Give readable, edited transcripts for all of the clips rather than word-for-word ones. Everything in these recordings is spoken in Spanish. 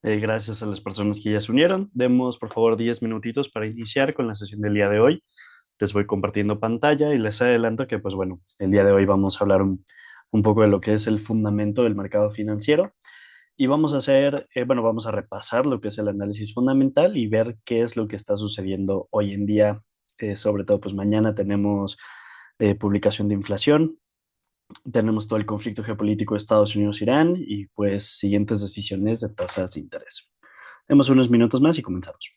Gracias a las personas que ya se unieron. Demos, por favor, 10 minutitos para iniciar con la sesión del día de hoy. Les voy compartiendo pantalla y les adelanto que, pues bueno, el día de hoy vamos a hablar un poco de lo que es el fundamento del mercado financiero y vamos a hacer, bueno, vamos a repasar lo que es el análisis fundamental y ver qué es lo que está sucediendo hoy en día. Sobre todo, pues mañana tenemos publicación de inflación, tenemos todo el conflicto geopolítico de Estados Unidos-Irán y pues siguientes decisiones de tasas de interés. Demos unos minutos más y comenzamos.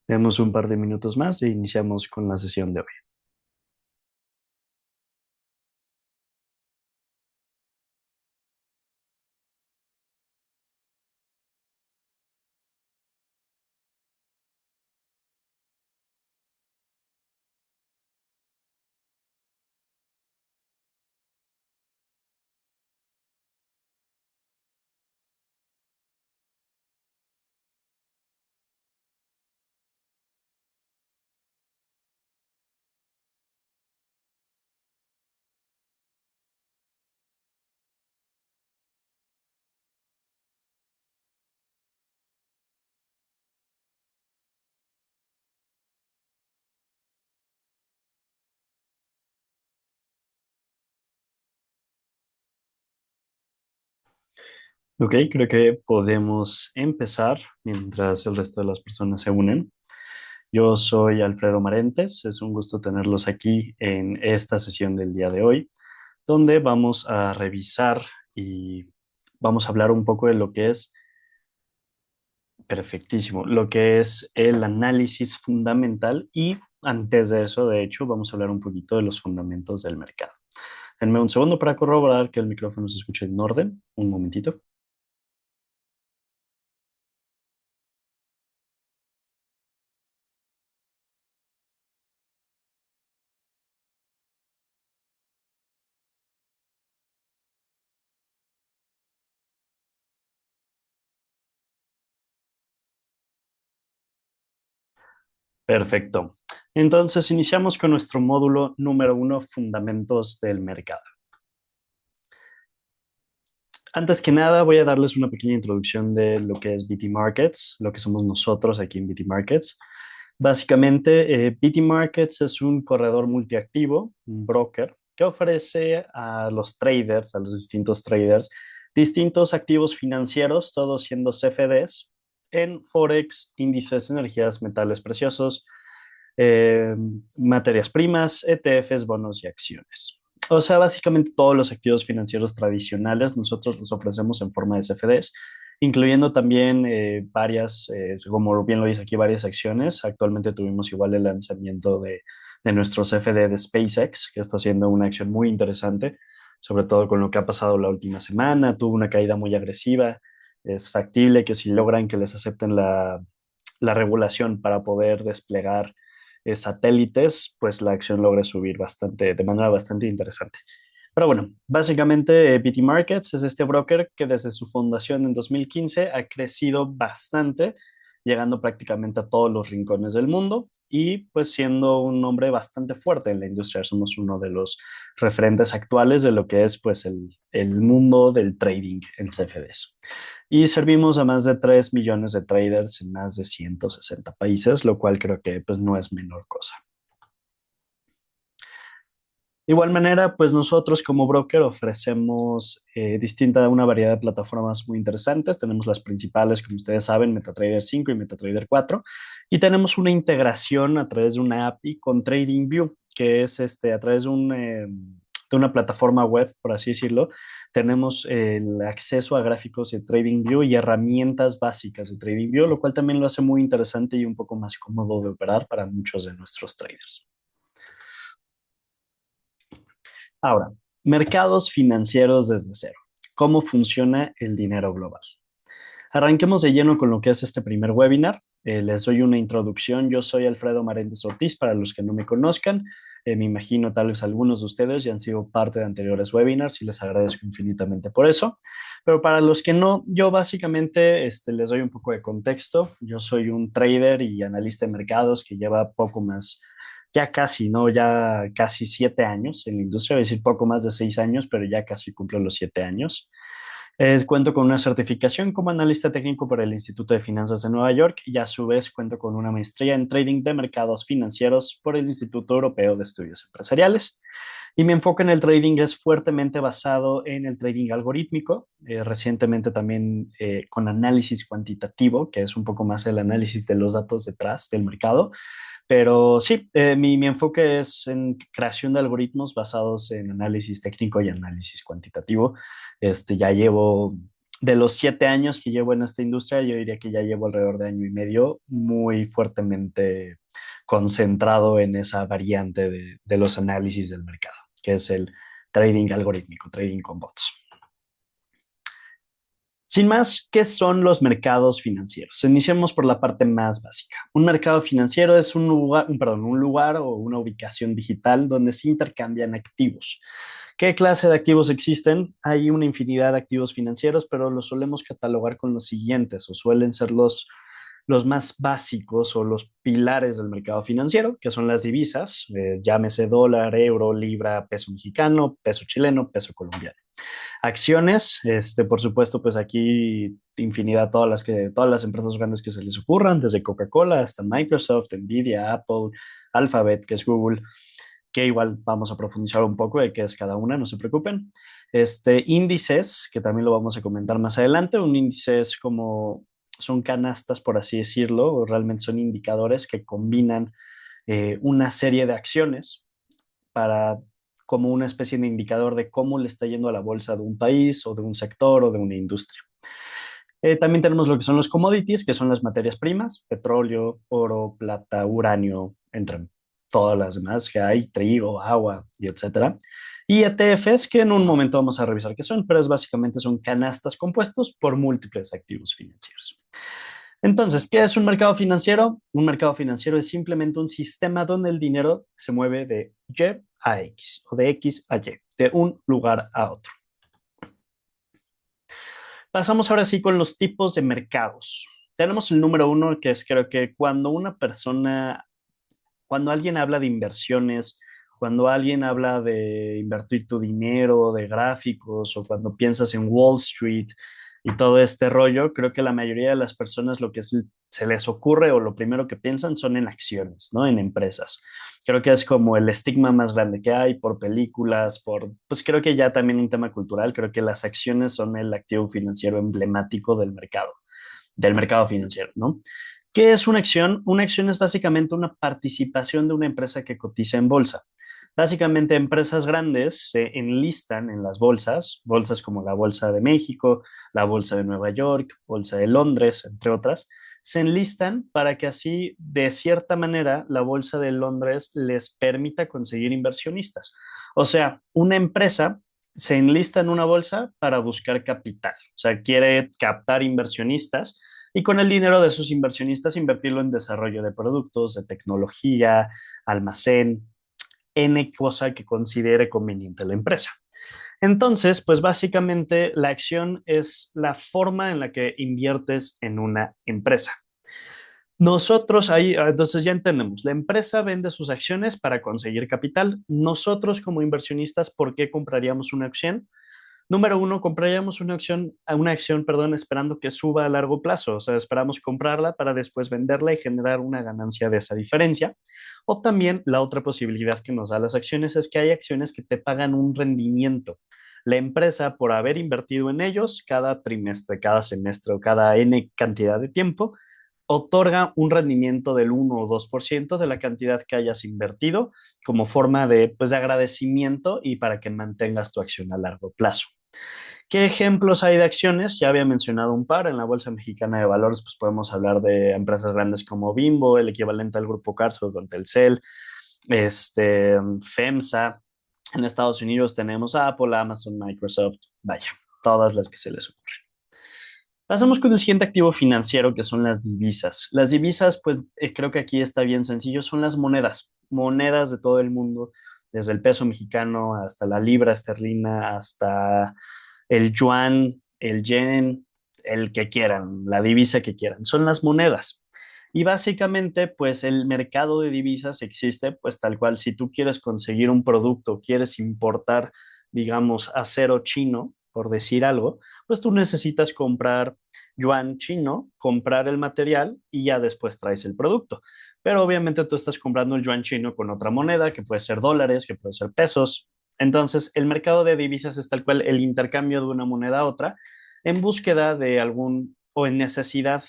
Demos un par de minutos más e iniciamos con la sesión de hoy. Ok, creo que podemos empezar mientras el resto de las personas se unen. Yo soy Alfredo Marentes, es un gusto tenerlos aquí en esta sesión del día de hoy, donde vamos a revisar y vamos a hablar un poco de lo que es, perfectísimo, lo que es el análisis fundamental y antes de eso, de hecho, vamos a hablar un poquito de los fundamentos del mercado. Denme un segundo para corroborar que el micrófono se escuche en orden. Un momentito. Perfecto. Entonces, iniciamos con nuestro módulo número uno, fundamentos del mercado. Antes que nada, voy a darles una pequeña introducción de lo que es BT Markets, lo que somos nosotros aquí en BT Markets. Básicamente, BT Markets es un corredor multiactivo, un broker, que ofrece a los traders, a los distintos traders, distintos activos financieros, todos siendo CFDs, en Forex, índices, energías, metales preciosos, eh, materias primas, ETFs, bonos y acciones. O sea, básicamente todos los activos financieros tradicionales nosotros los ofrecemos en forma de CFDs, incluyendo también varias, como bien lo dice aquí, varias acciones. Actualmente tuvimos igual el lanzamiento de nuestro CFD de SpaceX, que está haciendo una acción muy interesante, sobre todo con lo que ha pasado la última semana. Tuvo una caída muy agresiva. Es factible que si logran que les acepten la regulación para poder desplegar satélites, pues la acción logra subir bastante, de manera bastante interesante. Pero bueno, básicamente BT Markets es este broker que desde su fundación en 2015 ha crecido bastante, llegando prácticamente a todos los rincones del mundo y pues siendo un nombre bastante fuerte en la industria. Somos uno de los referentes actuales de lo que es pues el mundo del trading en CFDs. Y servimos a más de 3 millones de traders en más de 160 países, lo cual creo que pues no es menor cosa. De igual manera, pues nosotros como broker ofrecemos una variedad de plataformas muy interesantes. Tenemos las principales, como ustedes saben, MetaTrader 5 y MetaTrader 4. Y tenemos una integración a través de una API con TradingView, que es a través de una plataforma web, por así decirlo. Tenemos el acceso a gráficos de TradingView y herramientas básicas de TradingView, lo cual también lo hace muy interesante y un poco más cómodo de operar para muchos de nuestros traders. Ahora, mercados financieros desde cero. ¿Cómo funciona el dinero global? Arranquemos de lleno con lo que es este primer webinar. Les doy una introducción. Yo soy Alfredo Marentes Ortiz, para los que no me conozcan. Me imagino tal vez algunos de ustedes ya han sido parte de anteriores webinars y les agradezco infinitamente por eso. Pero para los que no, yo básicamente les doy un poco de contexto. Yo soy un trader y analista de mercados que lleva poco más, ya casi, ¿no? Ya casi 7 años en la industria, voy a decir poco más de 6 años, pero ya casi cumplo los 7 años. Cuento con una certificación como analista técnico por el Instituto de Finanzas de Nueva York y a su vez cuento con una maestría en trading de mercados financieros por el Instituto Europeo de Estudios Empresariales. Y mi enfoque en el trading es fuertemente basado en el trading algorítmico, recientemente también con análisis cuantitativo, que es un poco más el análisis de los datos detrás del mercado. Pero sí, mi enfoque es en creación de algoritmos basados en análisis técnico y análisis cuantitativo. Ya llevo de los 7 años que llevo en esta industria, yo diría que ya llevo alrededor de año y medio muy fuertemente concentrado en esa variante de los análisis del mercado, que es el trading algorítmico, trading con bots. Sin más, ¿qué son los mercados financieros? Iniciemos por la parte más básica. Un mercado financiero es un lugar o una ubicación digital donde se intercambian activos. ¿Qué clase de activos existen? Hay una infinidad de activos financieros, pero los solemos catalogar con los siguientes, o suelen ser los más básicos o los pilares del mercado financiero, que son las divisas, llámese dólar, euro, libra, peso mexicano, peso chileno, peso colombiano. Acciones, por supuesto, pues aquí infinidad, todas las empresas grandes que se les ocurran, desde Coca-Cola hasta Microsoft, Nvidia, Apple, Alphabet, que es Google, que igual vamos a profundizar un poco de qué es cada una, no se preocupen. Índices, que también lo vamos a comentar más adelante. Un índice es como, son canastas, por así decirlo, o realmente son indicadores que combinan una serie de acciones para como una especie de indicador de cómo le está yendo a la bolsa de un país o de un sector o de una industria. También tenemos lo que son los commodities, que son las materias primas, petróleo, oro, plata, uranio, entre todas las demás que hay, trigo, agua y etcétera. Y ETFs, que en un momento vamos a revisar qué son, pero básicamente son canastas compuestos por múltiples activos financieros. Entonces, ¿qué es un mercado financiero? Un mercado financiero es simplemente un sistema donde el dinero se mueve de Y a X o de X a Y, de un lugar a otro. Pasamos ahora sí con los tipos de mercados. Tenemos el número uno, que es creo que cuando alguien habla de inversiones, cuando alguien habla de invertir tu dinero, de gráficos, o cuando piensas en Wall Street y todo este rollo, creo que la mayoría de las personas lo que se les ocurre o lo primero que piensan son en acciones, ¿no? En empresas. Creo que es como el estigma más grande que hay por películas, pues creo que ya también un tema cultural, creo que las acciones son el activo financiero emblemático del mercado financiero, ¿no? ¿Qué es una acción? Una acción es básicamente una participación de una empresa que cotiza en bolsa. Básicamente, empresas grandes se enlistan en las bolsas, bolsas como la Bolsa de México, la Bolsa de Nueva York, Bolsa de Londres, entre otras, se enlistan para que así, de cierta manera, la Bolsa de Londres les permita conseguir inversionistas. O sea, una empresa se enlista en una bolsa para buscar capital, o sea, quiere captar inversionistas y con el dinero de sus inversionistas invertirlo en desarrollo de productos, de tecnología, almacén, N cosa que considere conveniente la empresa. Entonces, pues básicamente la acción es la forma en la que inviertes en una empresa. Nosotros ahí, entonces ya entendemos, la empresa vende sus acciones para conseguir capital. Nosotros como inversionistas, ¿por qué compraríamos una acción? Número uno, compraríamos una acción, perdón, esperando que suba a largo plazo. O sea, esperamos comprarla para después venderla y generar una ganancia de esa diferencia. O también la otra posibilidad que nos da las acciones es que hay acciones que te pagan un rendimiento. La empresa, por haber invertido en ellos cada trimestre, cada semestre o cada N cantidad de tiempo, otorga un rendimiento del 1 o 2% de la cantidad que hayas invertido como forma de, pues, de agradecimiento y para que mantengas tu acción a largo plazo. ¿Qué ejemplos hay de acciones? Ya había mencionado un par. En la Bolsa Mexicana de Valores, pues podemos hablar de empresas grandes como Bimbo, el equivalente al Grupo Carso con Telcel, FEMSA. En Estados Unidos tenemos Apple, Amazon, Microsoft, vaya, todas las que se les ocurren. Pasamos con el siguiente activo financiero, que son las divisas. Las divisas, pues creo que aquí está bien sencillo, son las monedas de todo el mundo, desde el peso mexicano hasta la libra esterlina, hasta el yuan, el yen, el que quieran, la divisa que quieran. Son las monedas. Y básicamente, pues el mercado de divisas existe, pues tal cual, si tú quieres conseguir un producto, quieres importar, digamos, acero chino, por decir algo, pues tú necesitas comprar yuan chino, comprar el material y ya después traes el producto. Pero obviamente tú estás comprando el yuan chino con otra moneda, que puede ser dólares, que puede ser pesos. Entonces, el mercado de divisas es tal cual el intercambio de una moneda a otra en búsqueda de algún o en necesidad,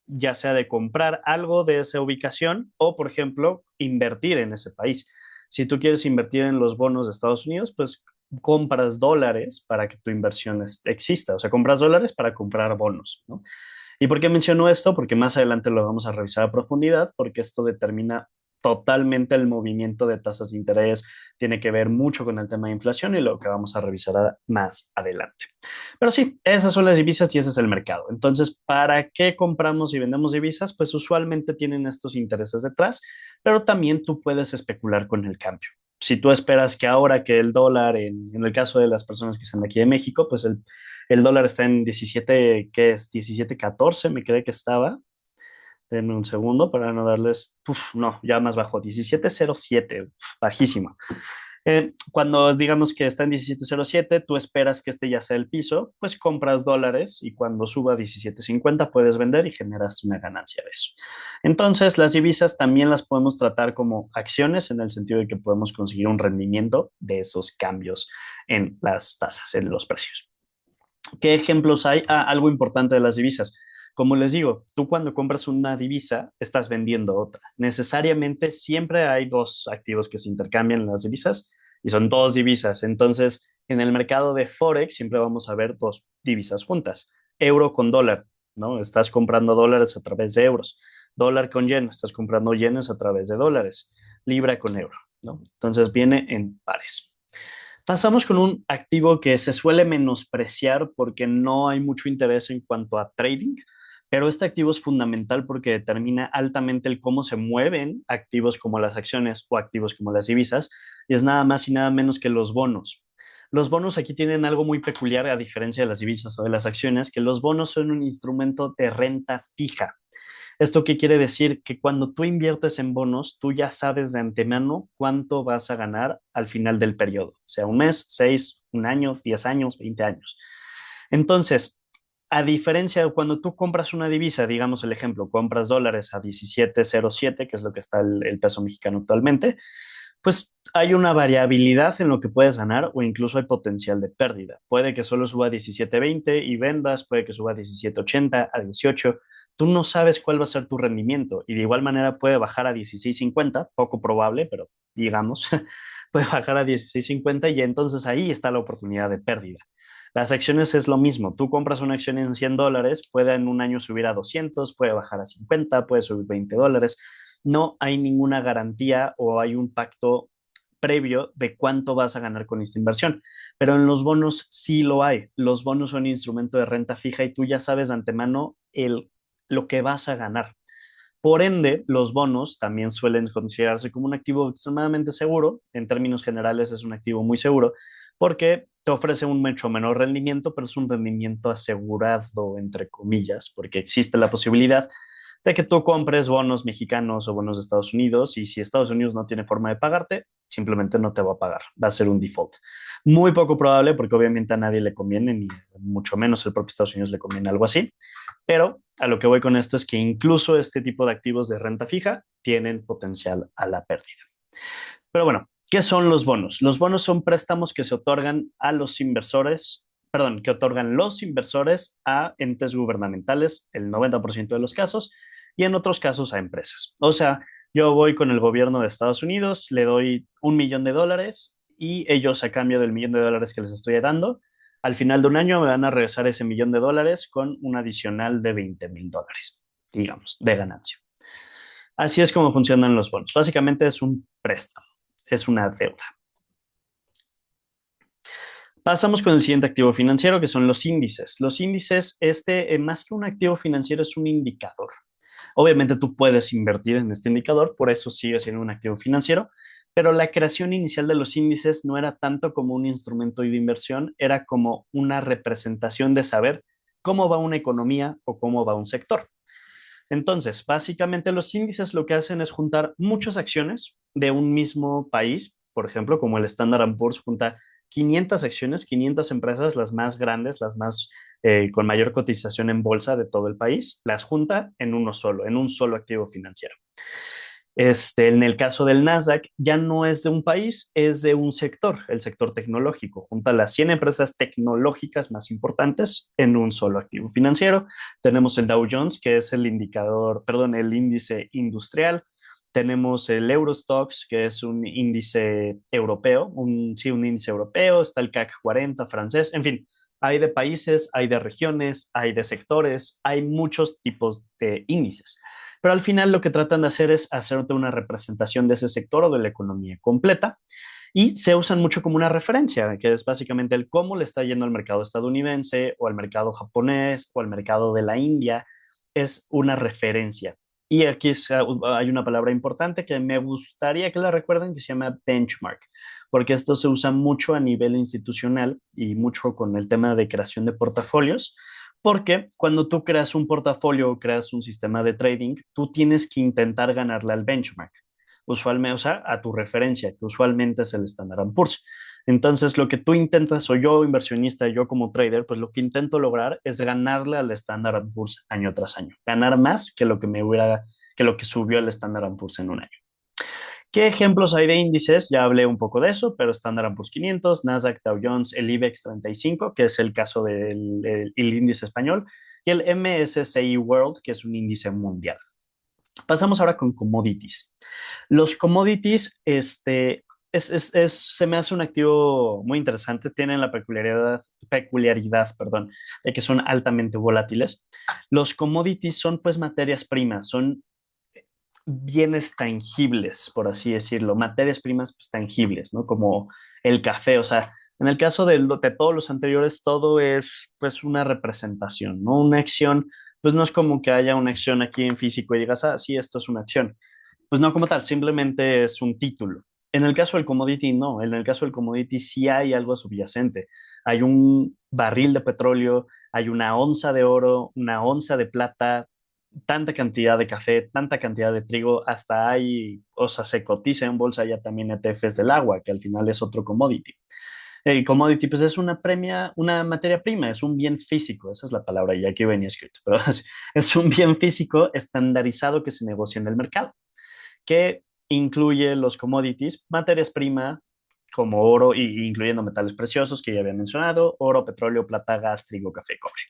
ya sea de comprar algo de esa ubicación o, por ejemplo, invertir en ese país. Si tú quieres invertir en los bonos de Estados Unidos, pues compras dólares para que tu inversión exista, o sea, compras dólares para comprar bonos, ¿no? ¿Y por qué menciono esto? Porque más adelante lo vamos a revisar a profundidad, porque esto determina totalmente el movimiento de tasas de interés, tiene que ver mucho con el tema de inflación y lo que vamos a revisar más adelante. Pero sí, esas son las divisas y ese es el mercado. Entonces, ¿para qué compramos y vendemos divisas? Pues usualmente tienen estos intereses detrás, pero también tú puedes especular con el cambio. Si tú esperas que ahora que el dólar, en el caso de las personas que están aquí de México, pues el dólar está en 17, ¿qué es? 17.14, me cree que estaba. Denme un segundo para no darles, no, ya más bajo, 17.07, bajísimo. Cuando digamos que está en 17.07, tú esperas que este ya sea el piso, pues compras dólares y cuando suba a 17.50 puedes vender y generas una ganancia de eso. Entonces, las divisas también las podemos tratar como acciones en el sentido de que podemos conseguir un rendimiento de esos cambios en las tasas, en los precios. ¿Qué ejemplos hay? Algo importante de las divisas. Como les digo, tú cuando compras una divisa, estás vendiendo otra. Necesariamente siempre hay dos activos que se intercambian en las divisas y son dos divisas. Entonces, en el mercado de Forex siempre vamos a ver dos divisas juntas. Euro con dólar, ¿no? Estás comprando dólares a través de euros. Dólar con yen, estás comprando yenes a través de dólares. Libra con euro, ¿no? Entonces viene en pares. Pasamos con un activo que se suele menospreciar porque no hay mucho interés en cuanto a trading, pero este activo es fundamental porque determina altamente el cómo se mueven activos como las acciones o activos como las divisas, y es nada más y nada menos que los bonos. Los bonos aquí tienen algo muy peculiar a diferencia de las divisas o de las acciones, que los bonos son un instrumento de renta fija. ¿Esto qué quiere decir? Que cuando tú inviertes en bonos, tú ya sabes de antemano cuánto vas a ganar al final del periodo, sea un mes, 6, un año, 10 años, 20 años. Entonces, a diferencia de cuando tú compras una divisa, digamos el ejemplo, compras dólares a 17.07, que es lo que está el peso mexicano actualmente, pues hay una variabilidad en lo que puedes ganar o incluso hay potencial de pérdida. Puede que solo suba a 17.20 y vendas, puede que suba a 17.80, a 18. Tú no sabes cuál va a ser tu rendimiento y de igual manera puede bajar a 16.50, poco probable, pero digamos, puede bajar a 16.50 y entonces ahí está la oportunidad de pérdida. Las acciones es lo mismo. Tú compras una acción en $100, puede en un año subir a 200, puede bajar a 50, puede subir $20. No hay ninguna garantía o hay un pacto previo de cuánto vas a ganar con esta inversión. Pero en los bonos sí lo hay. Los bonos son instrumento de renta fija y tú ya sabes de antemano lo que vas a ganar. Por ende, los bonos también suelen considerarse como un activo extremadamente seguro. En términos generales es un activo muy seguro porque te ofrece un mucho menor rendimiento, pero es un rendimiento asegurado, entre comillas, porque existe la posibilidad de que tú compres bonos mexicanos o bonos de Estados Unidos y si Estados Unidos no tiene forma de pagarte, simplemente no te va a pagar, va a ser un default. Muy poco probable porque obviamente a nadie le conviene, ni mucho menos el propio Estados Unidos le conviene algo así, pero a lo que voy con esto es que incluso este tipo de activos de renta fija tienen potencial a la pérdida. Pero bueno, ¿qué son los bonos? Los bonos son préstamos que se otorgan a los inversores, perdón, que otorgan los inversores a entes gubernamentales, el 90% de los casos, y en otros casos a empresas. O sea, yo voy con el gobierno de Estados Unidos, le doy $1 millón y ellos a cambio del $1 millón que les estoy dando, al final de un año me van a regresar ese $1 millón con un adicional de $20,000, digamos, de ganancia. Así es como funcionan los bonos. Básicamente es un préstamo, es una deuda. Pasamos con el siguiente activo financiero, que son los índices. Los índices, más que un activo financiero, es un indicador. Obviamente tú puedes invertir en este indicador, por eso sigue siendo un activo financiero, pero la creación inicial de los índices no era tanto como un instrumento de inversión, era como una representación de saber cómo va una economía o cómo va un sector. Entonces, básicamente los índices lo que hacen es juntar muchas acciones de un mismo país, por ejemplo, como el Standard Poor's junta 500 acciones, 500 empresas, las más grandes, las más con mayor cotización en bolsa de todo el país, las junta en uno solo, en un solo activo financiero. En el caso del Nasdaq, ya no es de un país, es de un sector, el sector tecnológico. Junta las 100 empresas tecnológicas más importantes en un solo activo financiero. Tenemos el Dow Jones, que es el indicador, perdón, el índice industrial. Tenemos el Eurostoxx, que es un índice europeo, sí, un índice europeo, está el CAC 40 francés, en fin, hay de países, hay de regiones, hay de sectores, hay muchos tipos de índices. Pero al final lo que tratan de hacer es hacerte una representación de ese sector o de la economía completa y se usan mucho como una referencia, que es básicamente el cómo le está yendo al mercado estadounidense o al mercado japonés o al mercado de la India. Es una referencia. Y aquí hay una palabra importante que me gustaría que la recuerden, que se llama benchmark, porque esto se usa mucho a nivel institucional y mucho con el tema de creación de portafolios, porque cuando tú creas un portafolio o creas un sistema de trading, tú tienes que intentar ganarle al benchmark, usualmente, o sea, a tu referencia, que usualmente es el Standard Poor's. Entonces, lo que tú intentas, o yo inversionista, yo como trader, pues lo que intento lograr es ganarle al Standard Poor's año tras año, ganar más que lo que que lo que subió el Standard Poor's en un año. ¿Qué ejemplos hay de índices? Ya hablé un poco de eso, pero Standard Poor's 500, Nasdaq, Dow Jones, el IBEX 35, que es el caso del índice español, y el MSCI World, que es un índice mundial. Pasamos ahora con commodities. Los commodities, se me hace un activo muy interesante. Tienen la perdón, de que son altamente volátiles. Los commodities son pues materias primas, son bienes tangibles, por así decirlo, materias primas pues, tangibles, ¿no? Como el café, o sea, en el caso de todos los anteriores, todo es pues una representación, ¿no? Una acción, pues no es como que haya una acción aquí en físico y digas, ah, sí, esto es una acción. Pues no como tal, simplemente es un título. En el caso del commodity, no. En el caso del commodity sí hay algo subyacente. Hay un barril de petróleo, hay una onza de oro, una onza de plata, tanta cantidad de café, tanta cantidad de trigo, hasta hay, o sea, se cotiza en bolsa ya también ETFs del agua, que al final es otro commodity. El commodity, pues es una materia prima, es un bien físico, esa es la palabra, ya que venía escrito, pero es un bien físico estandarizado que se negocia en el mercado, que incluye los commodities, materias prima como oro, y incluyendo metales preciosos que ya había mencionado, oro, petróleo, plata, gas, trigo, café, cobre.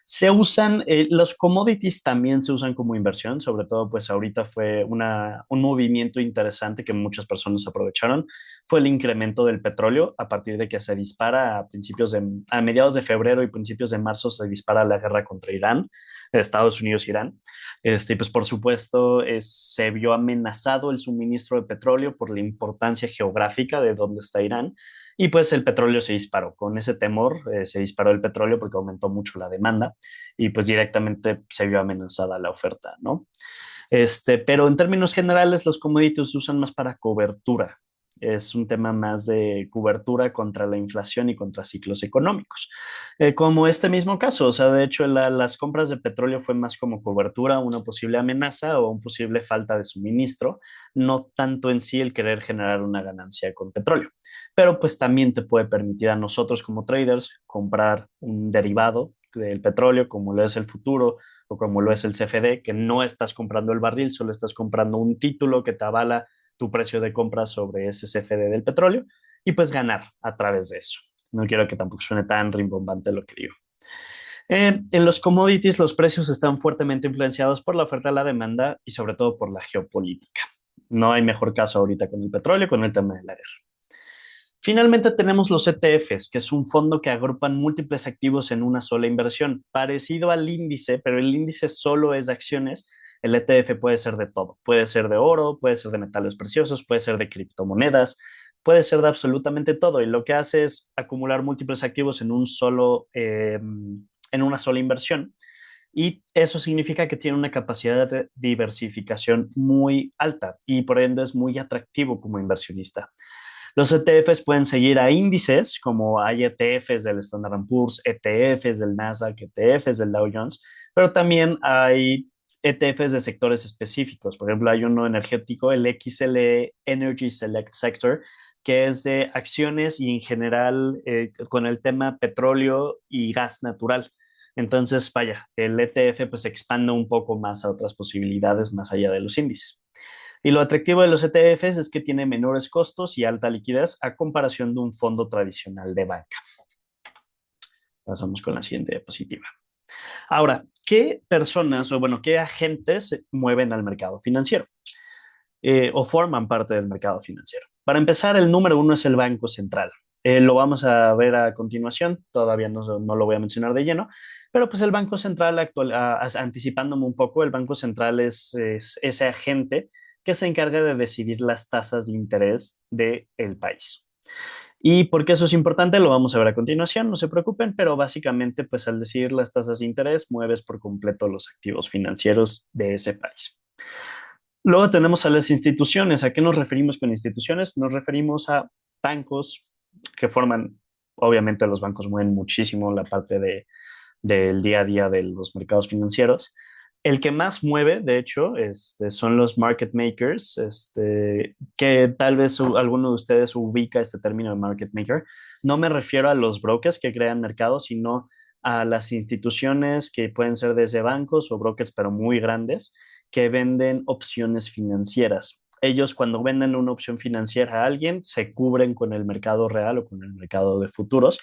Se usan, los commodities también se usan como inversión, sobre todo pues ahorita fue un movimiento interesante que muchas personas aprovecharon, fue el incremento del petróleo a partir de que se dispara a mediados de febrero y principios de marzo se dispara la guerra contra Irán, Estados Unidos e Irán. Pues por supuesto se vio amenazado el suministro de petróleo por la importancia geográfica de dónde está Irán y pues el petróleo se disparó. Con ese temor se disparó el petróleo porque aumentó mucho la demanda y pues directamente se vio amenazada la oferta, ¿no? Pero en términos generales, los commodities se usan más para cobertura. Es un tema más de cobertura contra la inflación y contra ciclos económicos. Como este mismo caso, o sea, de hecho, las compras de petróleo fue más como cobertura, una posible amenaza o una posible falta de suministro, no tanto en sí el querer generar una ganancia con petróleo. Pero pues también te puede permitir a nosotros como traders comprar un derivado del petróleo, como lo es el futuro o como lo es el CFD, que no estás comprando el barril, solo estás comprando un título que te avala tu precio de compra sobre ese CFD del petróleo y pues ganar a través de eso. No quiero que tampoco suene tan rimbombante lo que digo. En los commodities los precios están fuertemente influenciados por la oferta y la demanda y sobre todo por la geopolítica. No hay mejor caso ahorita con el petróleo, con el tema de la guerra. Finalmente tenemos los ETFs, que es un fondo que agrupan múltiples activos en una sola inversión, parecido al índice, pero el índice solo es de acciones. El ETF puede ser de todo, puede ser de oro, puede ser de metales preciosos, puede ser de criptomonedas, puede ser de absolutamente todo. Y lo que hace es acumular múltiples activos en una sola inversión. Y eso significa que tiene una capacidad de diversificación muy alta y por ende es muy atractivo como inversionista. Los ETFs pueden seguir a índices, como hay ETFs del Standard Poor's, ETFs del Nasdaq, ETFs del Dow Jones, pero también hay ETFs de sectores específicos. Por ejemplo, hay uno energético, el XLE Energy Select Sector, que es de acciones y en general con el tema petróleo y gas natural. Entonces, vaya, el ETF pues expande un poco más a otras posibilidades más allá de los índices. Y lo atractivo de los ETFs es que tiene menores costos y alta liquidez a comparación de un fondo tradicional de banca. Pasamos con la siguiente diapositiva. Ahora, ¿qué personas o bueno, qué agentes mueven al mercado financiero? o forman parte del mercado financiero. Para empezar, el número uno es el Banco Central. Lo vamos a ver a continuación, todavía no lo voy a mencionar de lleno, pero pues el Banco Central, anticipándome un poco, el Banco Central es ese agente que se encarga de decidir las tasas de interés del país. ¿Y por qué eso es importante? Lo vamos a ver a continuación, no se preocupen, pero básicamente, pues al decidir las tasas de interés, mueves por completo los activos financieros de ese país. Luego tenemos a las instituciones. ¿A qué nos referimos con instituciones? Nos referimos a bancos que forman, obviamente los bancos mueven muchísimo la parte del día a día de los mercados financieros. El que más mueve, de hecho, son los market makers, que tal vez alguno de ustedes ubica este término de market maker. No me refiero a los brokers que crean mercados, sino a las instituciones que pueden ser desde bancos o brokers, pero muy grandes, que venden opciones financieras. Ellos cuando venden una opción financiera a alguien, se cubren con el mercado real o con el mercado de futuros.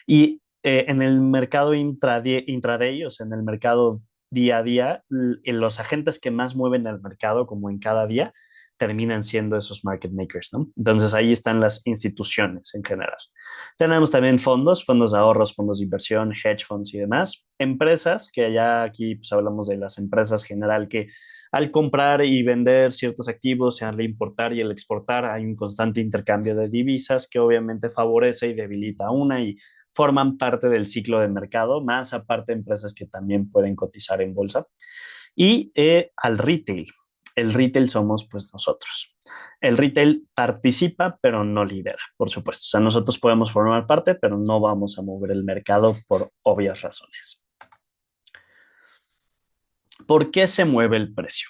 Y en el mercado intraday, o sea, en el mercado día a día, los agentes que más mueven el mercado, como en cada día, terminan siendo esos market makers, ¿no? Entonces ahí están las instituciones en general. Tenemos también fondos de ahorros, fondos de inversión, hedge funds y demás. Empresas, que ya aquí pues, hablamos de las empresas general que al comprar y vender ciertos activos, al importar y el exportar, hay un constante intercambio de divisas que obviamente favorece y debilita una y forman parte del ciclo de mercado, más aparte empresas que también pueden cotizar en bolsa. Y al retail. El retail somos pues nosotros. El retail participa, pero no lidera, por supuesto. O sea, nosotros podemos formar parte, pero no vamos a mover el mercado por obvias razones. ¿Por qué se mueve el precio?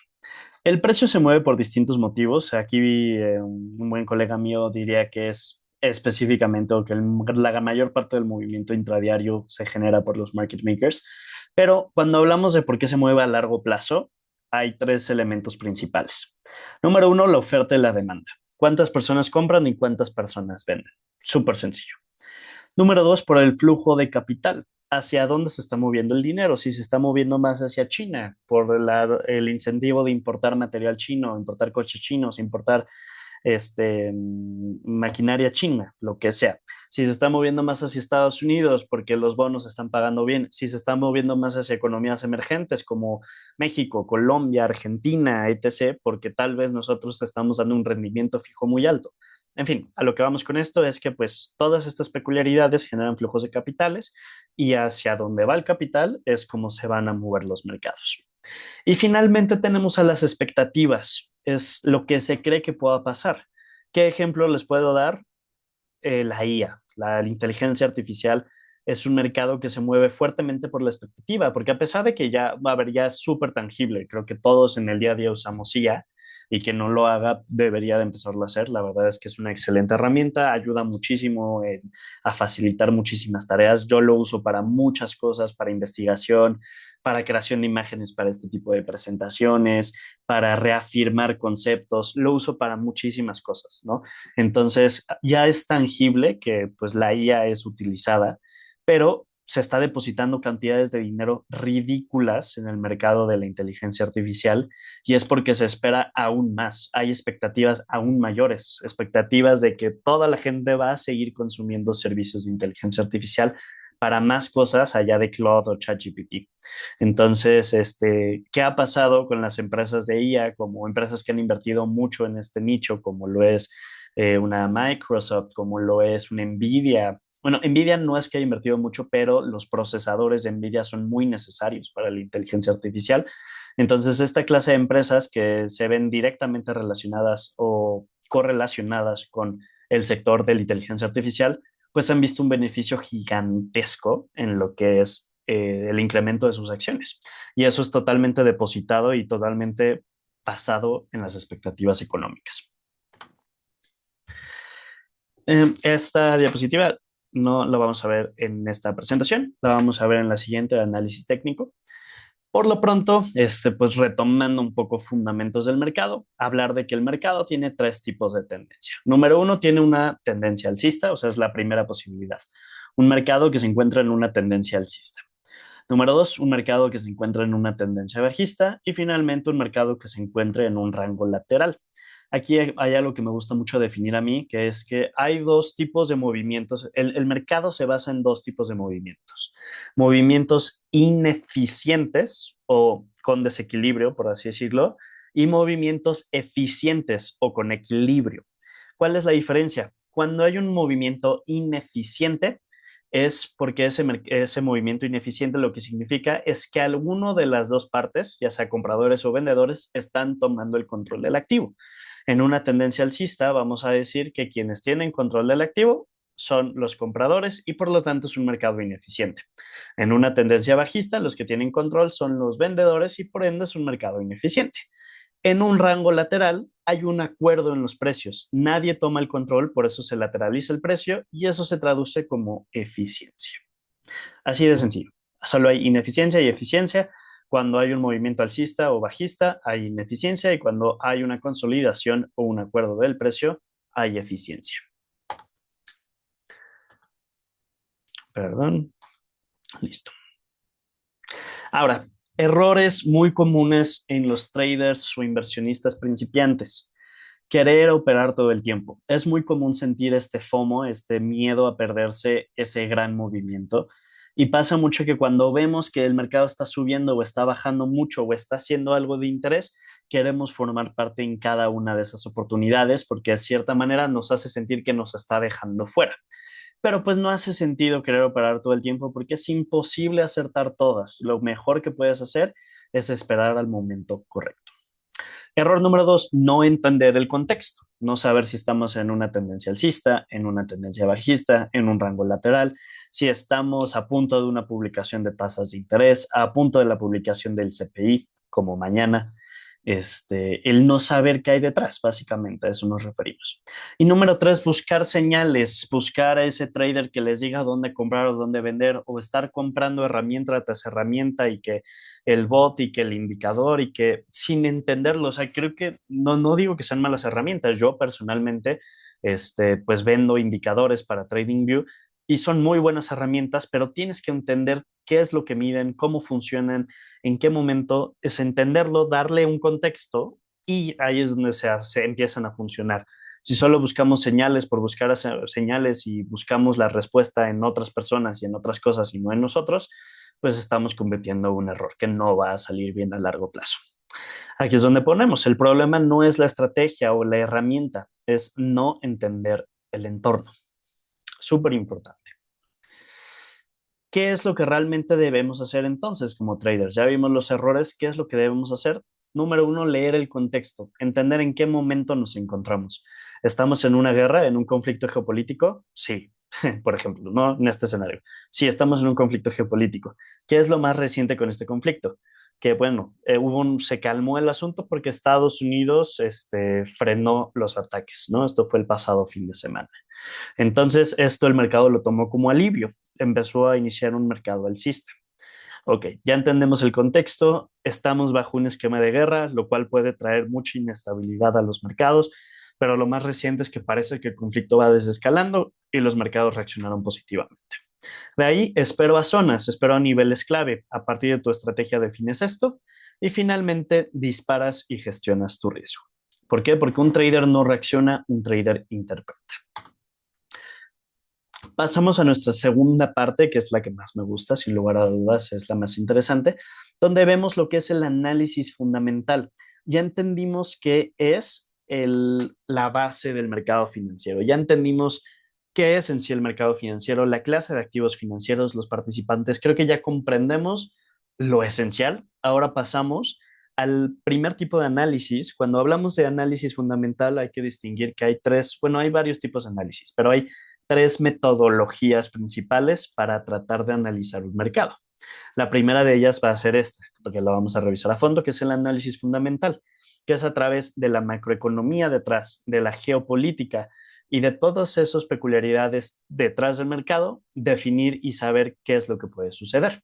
El precio se mueve por distintos motivos. Aquí un buen colega mío diría que es específicamente o que la mayor parte del movimiento intradiario se genera por los market makers. Pero cuando hablamos de por qué se mueve a largo plazo, hay tres elementos principales. Número uno, la oferta y la demanda. ¿Cuántas personas compran y cuántas personas venden? Súper sencillo. Número dos, por el flujo de capital. ¿Hacia dónde se está moviendo el dinero? Si se está moviendo más hacia China, por el incentivo de importar material chino, importar coches chinos, importar maquinaria china, lo que sea. Si se está moviendo más hacia Estados Unidos porque los bonos están pagando bien, si se está moviendo más hacia economías emergentes como México, Colombia, Argentina, etc., porque tal vez nosotros estamos dando un rendimiento fijo muy alto. En fin, a lo que vamos con esto es que pues todas estas peculiaridades generan flujos de capitales y hacia dónde va el capital es como se van a mover los mercados. Y finalmente tenemos a las expectativas, es lo que se cree que pueda pasar. ¿Qué ejemplo les puedo dar? La IA, la inteligencia artificial, es un mercado que se mueve fuertemente por la expectativa, porque a pesar de que ya, a ver, ya es súper tangible, creo que todos en el día a día usamos IA y que no lo haga debería de empezarlo a hacer. La verdad es que es una excelente herramienta, ayuda muchísimo a facilitar muchísimas tareas. Yo lo uso para muchas cosas, para investigación, para creación de imágenes para este tipo de presentaciones, para reafirmar conceptos, lo uso para muchísimas cosas, ¿no? Entonces, ya es tangible que pues la IA es utilizada, pero se está depositando cantidades de dinero ridículas en el mercado de la inteligencia artificial y es porque se espera aún más. Hay expectativas aún mayores, expectativas de que toda la gente va a seguir consumiendo servicios de inteligencia artificial para más cosas allá de Claude o ChatGPT. Entonces, ¿qué ha pasado con las empresas de IA, como empresas que han invertido mucho en este nicho, como lo es una Microsoft, como lo es una Nvidia? Bueno, Nvidia no es que haya invertido mucho, pero los procesadores de Nvidia son muy necesarios para la inteligencia artificial. Entonces, esta clase de empresas que se ven directamente relacionadas o correlacionadas con el sector de la inteligencia artificial, pues han visto un beneficio gigantesco en lo que es el incremento de sus acciones. Y eso es totalmente depositado y totalmente basado en las expectativas económicas. Esta diapositiva no la vamos a ver en esta presentación, la vamos a ver en la siguiente de análisis técnico. Por lo pronto, pues retomando un poco fundamentos del mercado, hablar de que el mercado tiene tres tipos de tendencia. Número uno, tiene una tendencia alcista, o sea, es la primera posibilidad. Un mercado que se encuentra en una tendencia alcista. Número dos, un mercado que se encuentra en una tendencia bajista y finalmente un mercado que se encuentre en un rango lateral. Aquí hay algo que me gusta mucho definir a mí, que es que hay dos tipos de movimientos. El mercado se basa en dos tipos de movimientos. Movimientos ineficientes o con desequilibrio, por así decirlo, y movimientos eficientes o con equilibrio. ¿Cuál es la diferencia? Cuando hay un movimiento ineficiente, es porque ese movimiento ineficiente lo que significa es que alguno de las dos partes, ya sea compradores o vendedores, están tomando el control del activo. En una tendencia alcista, vamos a decir que quienes tienen control del activo son los compradores y por lo tanto es un mercado ineficiente. En una tendencia bajista, los que tienen control son los vendedores y por ende es un mercado ineficiente. En un rango lateral hay un acuerdo en los precios. Nadie toma el control, por eso se lateraliza el precio y eso se traduce como eficiencia. Así de sencillo. Solo hay ineficiencia y eficiencia. Cuando hay un movimiento alcista o bajista, hay ineficiencia y cuando hay una consolidación o un acuerdo del precio, hay eficiencia. Perdón. Listo. Ahora, errores muy comunes en los traders o inversionistas principiantes. Querer operar todo el tiempo. Es muy común sentir este FOMO, este miedo a perderse ese gran movimiento. Y pasa mucho que cuando vemos que el mercado está subiendo o está bajando mucho o está haciendo algo de interés, queremos formar parte en cada una de esas oportunidades porque de cierta manera nos hace sentir que nos está dejando fuera. Pero pues no hace sentido querer operar todo el tiempo porque es imposible acertar todas. Lo mejor que puedes hacer es esperar al momento correcto. Error número dos, no entender el contexto, no saber si estamos en una tendencia alcista, en una tendencia bajista, en un rango lateral, si estamos a punto de una publicación de tasas de interés, a punto de la publicación del CPI, como mañana, el no saber qué hay detrás, básicamente a eso nos referimos. Y número tres, buscar señales, buscar a ese trader que les diga dónde comprar o dónde vender, o estar comprando herramienta tras herramienta y que el bot y que el indicador y que sin entenderlo, o sea, creo que no digo que sean malas herramientas, yo personalmente, pues vendo indicadores para TradingView y son muy buenas herramientas, pero tienes que entender qué es lo que miden, cómo funcionan, en qué momento, es entenderlo, darle un contexto y ahí es donde se empiezan a funcionar. Si solo buscamos señales por buscar señales y buscamos la respuesta en otras personas y en otras cosas y no en nosotros, pues estamos cometiendo un error que no va a salir bien a largo plazo. Aquí es donde ponemos, el problema no es la estrategia o la herramienta, es no entender el entorno. Súper importante. ¿Qué es lo que realmente debemos hacer entonces como traders? Ya vimos los errores, ¿qué es lo que debemos hacer? Número uno, leer el contexto, entender en qué momento nos encontramos. ¿Estamos en una guerra, en un conflicto geopolítico? Sí, por ejemplo, no en este escenario. Sí, estamos en un conflicto geopolítico. ¿Qué es lo más reciente con este conflicto? Que bueno, se calmó el asunto porque Estados Unidos frenó los ataques, ¿no? Esto fue el pasado fin de semana. Entonces, esto el mercado lo tomó como alivio, empezó a iniciar un mercado alcista. Ok, ya entendemos el contexto, estamos bajo un esquema de guerra, lo cual puede traer mucha inestabilidad a los mercados, pero lo más reciente es que parece que el conflicto va desescalando y los mercados reaccionaron positivamente. De ahí espero a zonas, espero a niveles clave. A partir de tu estrategia defines esto y finalmente disparas y gestionas tu riesgo. ¿Por qué? Porque un trader no reacciona, un trader interpreta. Pasamos a nuestra segunda parte, que es la que más me gusta, sin lugar a dudas, es la más interesante, donde vemos lo que es el análisis fundamental. Ya entendimos qué es la base del mercado financiero, ya entendimos qué es en sí el mercado financiero, la clase de activos financieros, los participantes, creo que ya comprendemos lo esencial. Ahora pasamos al primer tipo de análisis. Cuando hablamos de análisis fundamental hay que distinguir que hay tres, bueno, hay varios tipos de análisis, pero hay tres metodologías principales para tratar de analizar un mercado. La primera de ellas va a ser esta, porque la vamos a revisar a fondo, que es el análisis fundamental, que es a través de la macroeconomía detrás, de la geopolítica y de todas esas peculiaridades detrás del mercado, definir y saber qué es lo que puede suceder.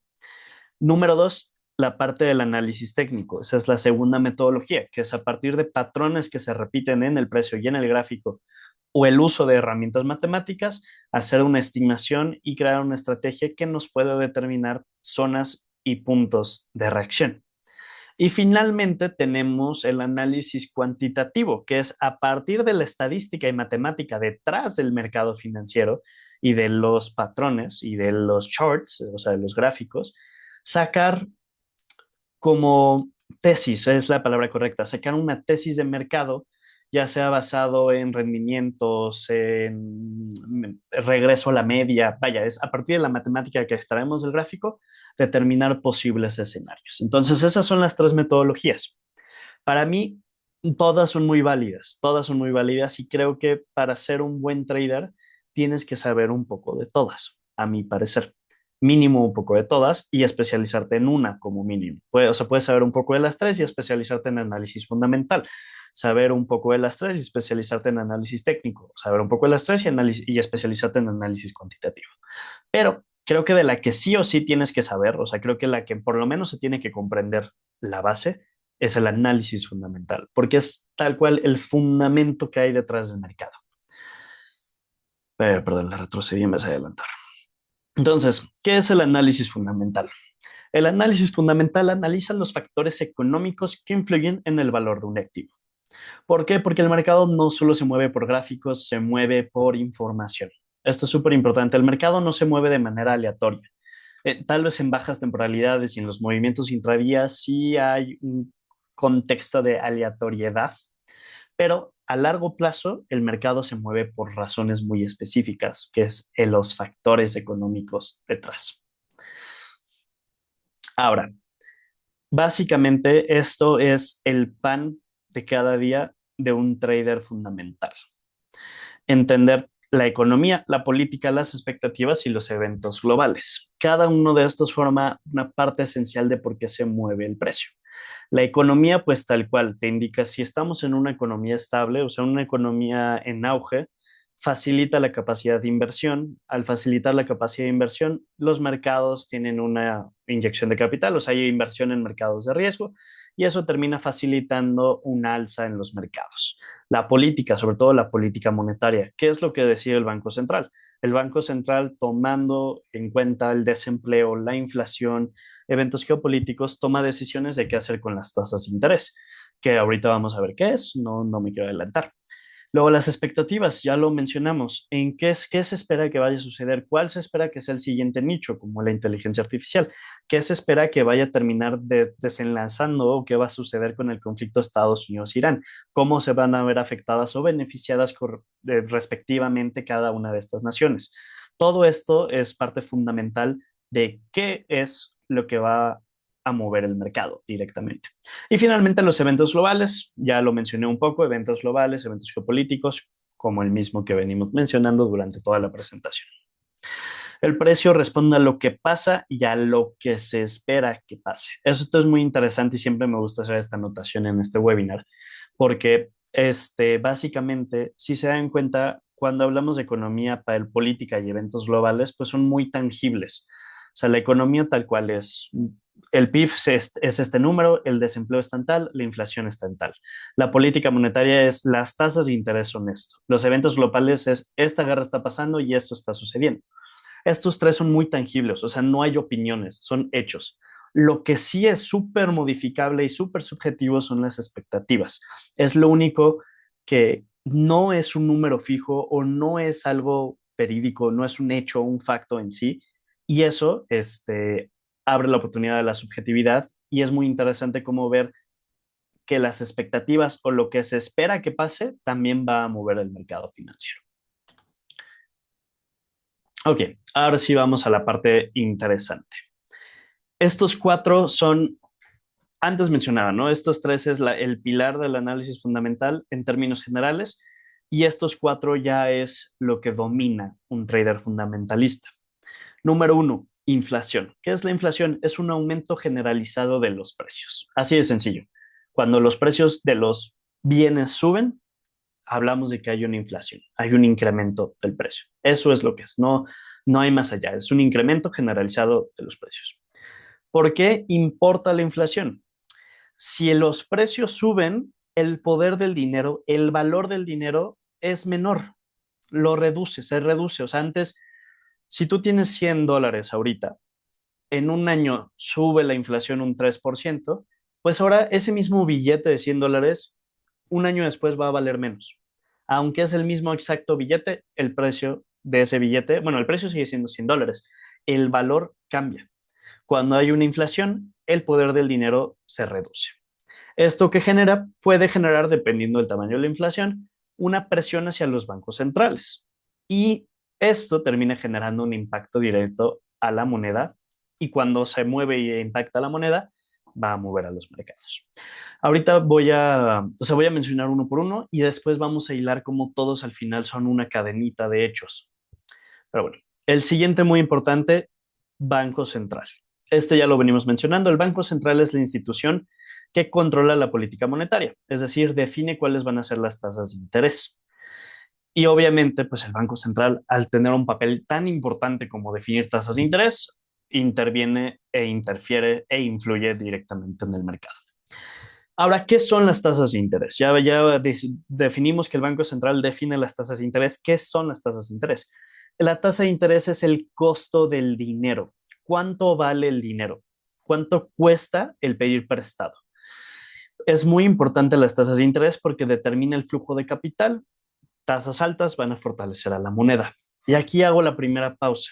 Número dos, la parte del análisis técnico. Esa es la segunda metodología, que es a partir de patrones que se repiten en el precio y en el gráfico o el uso de herramientas matemáticas, hacer una estimación y crear una estrategia que nos pueda determinar zonas y puntos de reacción. Y finalmente tenemos el análisis cuantitativo, que es a partir de la estadística y matemática detrás del mercado financiero y de los patrones y de los charts, o sea, de los gráficos, sacar como tesis, es la palabra correcta, sacar una tesis de mercado, ya sea basado en rendimientos, en regreso a la media, vaya, es a partir de la matemática que extraemos del gráfico, determinar posibles escenarios. Entonces, esas son las tres metodologías. Para mí, todas son muy válidas y creo que para ser un buen trader tienes que saber un poco de todas, a mi parecer. Mínimo un poco de todas y especializarte en una como mínimo. O sea, puedes saber un poco de las tres y especializarte en análisis fundamental. Saber un poco de las tres y especializarte en análisis técnico. Saber un poco de las tres y especializarte en análisis cuantitativo. Pero creo que de la que sí o sí tienes que saber, o sea, creo que la que por lo menos se tiene que comprender la base es el análisis fundamental, porque es tal cual el fundamento que hay detrás del mercado. Perdón, la retrocedí en vez de adelantar. Entonces, ¿qué es el análisis fundamental? El análisis fundamental analiza los factores económicos que influyen en el valor de un activo. ¿Por qué? Porque el mercado no solo se mueve por gráficos, se mueve por información. Esto es súper importante. El mercado no se mueve de manera aleatoria. Tal vez en bajas temporalidades y en los movimientos intradías sí hay un contexto de aleatoriedad, pero a largo plazo el mercado se mueve por razones muy específicas, que es los factores económicos detrás. Ahora, básicamente esto es el pan de cada día de un trader fundamental. Entender la economía, la política, las expectativas y los eventos globales. Cada uno de estos forma una parte esencial de por qué se mueve el precio. La economía, pues tal cual, te indica si estamos en una economía estable, o sea, una economía en auge, facilita la capacidad de inversión. Al facilitar la capacidad de inversión, los mercados tienen una inyección de capital, o sea, hay inversión en mercados de riesgo y eso termina facilitando un alza en los mercados. La política, sobre todo la política monetaria, ¿qué es lo que decide el Banco Central? El Banco Central, tomando en cuenta el desempleo, la inflación, eventos geopolíticos, toma decisiones de qué hacer con las tasas de interés, que ahorita vamos a ver qué es, no me quiero adelantar. Luego las expectativas, ya lo mencionamos, en qué se espera que vaya a suceder, cuál se espera que sea el siguiente nicho, como la inteligencia artificial, qué se espera que vaya a terminar desenlazando o qué va a suceder con el conflicto Estados Unidos-Irán, cómo se van a ver afectadas o beneficiadas respectivamente cada una de estas naciones. Todo esto es parte fundamental de qué es lo que va a mover el mercado directamente. Y finalmente los eventos globales, ya lo mencioné un poco, eventos globales, eventos geopolíticos, como el mismo que venimos mencionando durante toda la presentación. El precio responde a lo que pasa y a lo que se espera que pase. Esto es muy interesante y siempre me gusta hacer esta anotación en este webinar, porque básicamente, si se dan cuenta, cuando hablamos de economía, política y eventos globales, pues son muy tangibles. O sea, la economía tal cual es el PIB es este número, el desempleo está en tal, la inflación está en tal. La política monetaria es las tasas de interés son esto. Los eventos globales es esta guerra está pasando y esto está sucediendo. Estos tres son muy tangibles, o sea, no hay opiniones, son hechos. Lo que sí es súper modificable y súper subjetivo son las expectativas. Es lo único que no es un número fijo o no es algo verídico, no es un hecho, un facto en sí. Y eso abre la oportunidad de la subjetividad y es muy interesante cómo ver que las expectativas o lo que se espera que pase también va a mover el mercado financiero. Ok, ahora sí vamos a la parte interesante. Estos cuatro son, antes mencionaba, ¿no? Estos tres es el pilar del análisis fundamental en términos generales y estos cuatro ya es lo que domina un trader fundamentalista. Número uno, inflación. ¿Qué es la inflación? Es un aumento generalizado de los precios. Así de sencillo. Cuando los precios de los bienes suben, hablamos de que hay una inflación, hay un incremento del precio. Eso es lo que es, no hay más allá, es un incremento generalizado de los precios. ¿Por qué importa la inflación? Si los precios suben, el poder del dinero, el valor del dinero es menor, lo reduce, se reduce. O sea, antes, si tú tienes $100 ahorita en un año sube la inflación un 3%, pues ahora ese mismo billete de $100 un año después va a valer menos. Aunque es el mismo exacto billete, el precio de ese billete, bueno, el precio sigue siendo $100, el valor cambia. Cuando hay una inflación, el poder del dinero se reduce. Esto que genera puede generar, dependiendo del tamaño de la inflación, una presión hacia los bancos centrales. Y esto termina generando un impacto directo a la moneda y cuando se mueve y impacta la moneda, va a mover a los mercados. Ahorita voy a mencionar uno por uno y después vamos a hilar cómo todos al final son una cadenita de hechos. Pero bueno, el siguiente muy importante, Banco Central. Este ya lo venimos mencionando. El Banco Central es la institución que controla la política monetaria, es decir, define cuáles van a ser las tasas de interés. Y obviamente, pues el Banco Central, al tener un papel tan importante como definir tasas de interés, interviene e interfiere e influye directamente en el mercado. Ahora, ¿qué son las tasas de interés? Definimos que el Banco Central define las tasas de interés. ¿Qué son las tasas de interés? La tasa de interés es el costo del dinero. ¿Cuánto vale el dinero? ¿Cuánto cuesta el pedir prestado? Es muy importante las tasas de interés porque determina el flujo de capital. Tasas altas van a fortalecer a la moneda. Y aquí hago la primera pausa.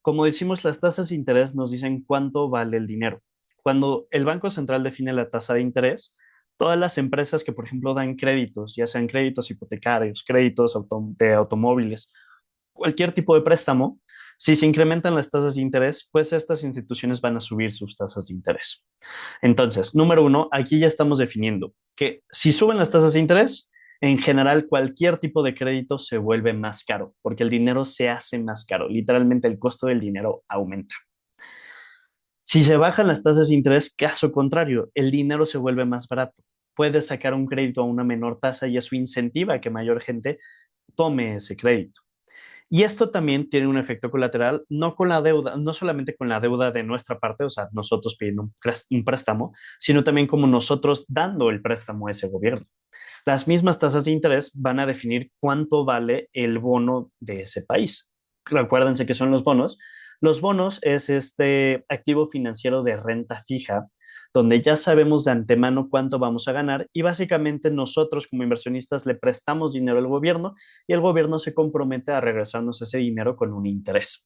Como decimos, las tasas de interés nos dicen cuánto vale el dinero. Cuando el Banco Central define la tasa de interés, todas las empresas que, por ejemplo, dan créditos, ya sean créditos hipotecarios, créditos de automóviles, cualquier tipo de préstamo, si se incrementan las tasas de interés, pues estas instituciones van a subir sus tasas de interés. Entonces, número uno, aquí ya estamos definiendo que si suben las tasas de interés, en general cualquier tipo de crédito se vuelve más caro, porque el dinero se hace más caro. Literalmente el costo del dinero aumenta. Si se bajan las tasas de interés, caso contrario, el dinero se vuelve más barato. Puedes sacar un crédito a una menor tasa y eso incentiva a que mayor gente tome ese crédito. Y esto también tiene un efecto colateral, no con la deuda, no solamente con la deuda de nuestra parte, o sea, nosotros pidiendo un préstamo, sino también como nosotros dando el préstamo a ese gobierno. Las mismas tasas de interés van a definir cuánto vale el bono de ese país. Acuérdense que son los bonos. Los bonos es este activo financiero de renta fija, donde ya sabemos de antemano cuánto vamos a ganar y básicamente nosotros como inversionistas le prestamos dinero al gobierno y el gobierno se compromete a regresarnos ese dinero con un interés.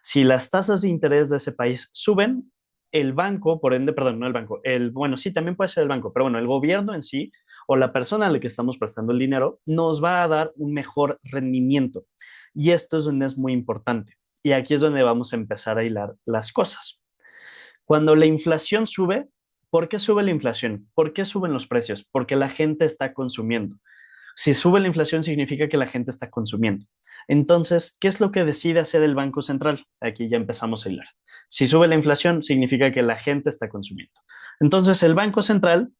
Si las tasas de interés de ese país suben, el banco, por ende, perdón, no el banco, bueno, sí, también puede ser el banco, pero bueno, el gobierno en sí o la persona a la que estamos prestando el dinero nos va a dar un mejor rendimiento. Y esto es donde es muy importante. Y aquí es donde vamos a empezar a hilar las cosas. Cuando la inflación sube, ¿por qué sube la inflación? ¿Por qué suben los precios? Porque la gente está consumiendo. Si sube la inflación significa que la gente está consumiendo. Entonces, ¿qué es lo que decide hacer el Banco Central? Aquí ya empezamos a hilar. Si sube la inflación significa que la gente está consumiendo. Entonces, el Banco Central,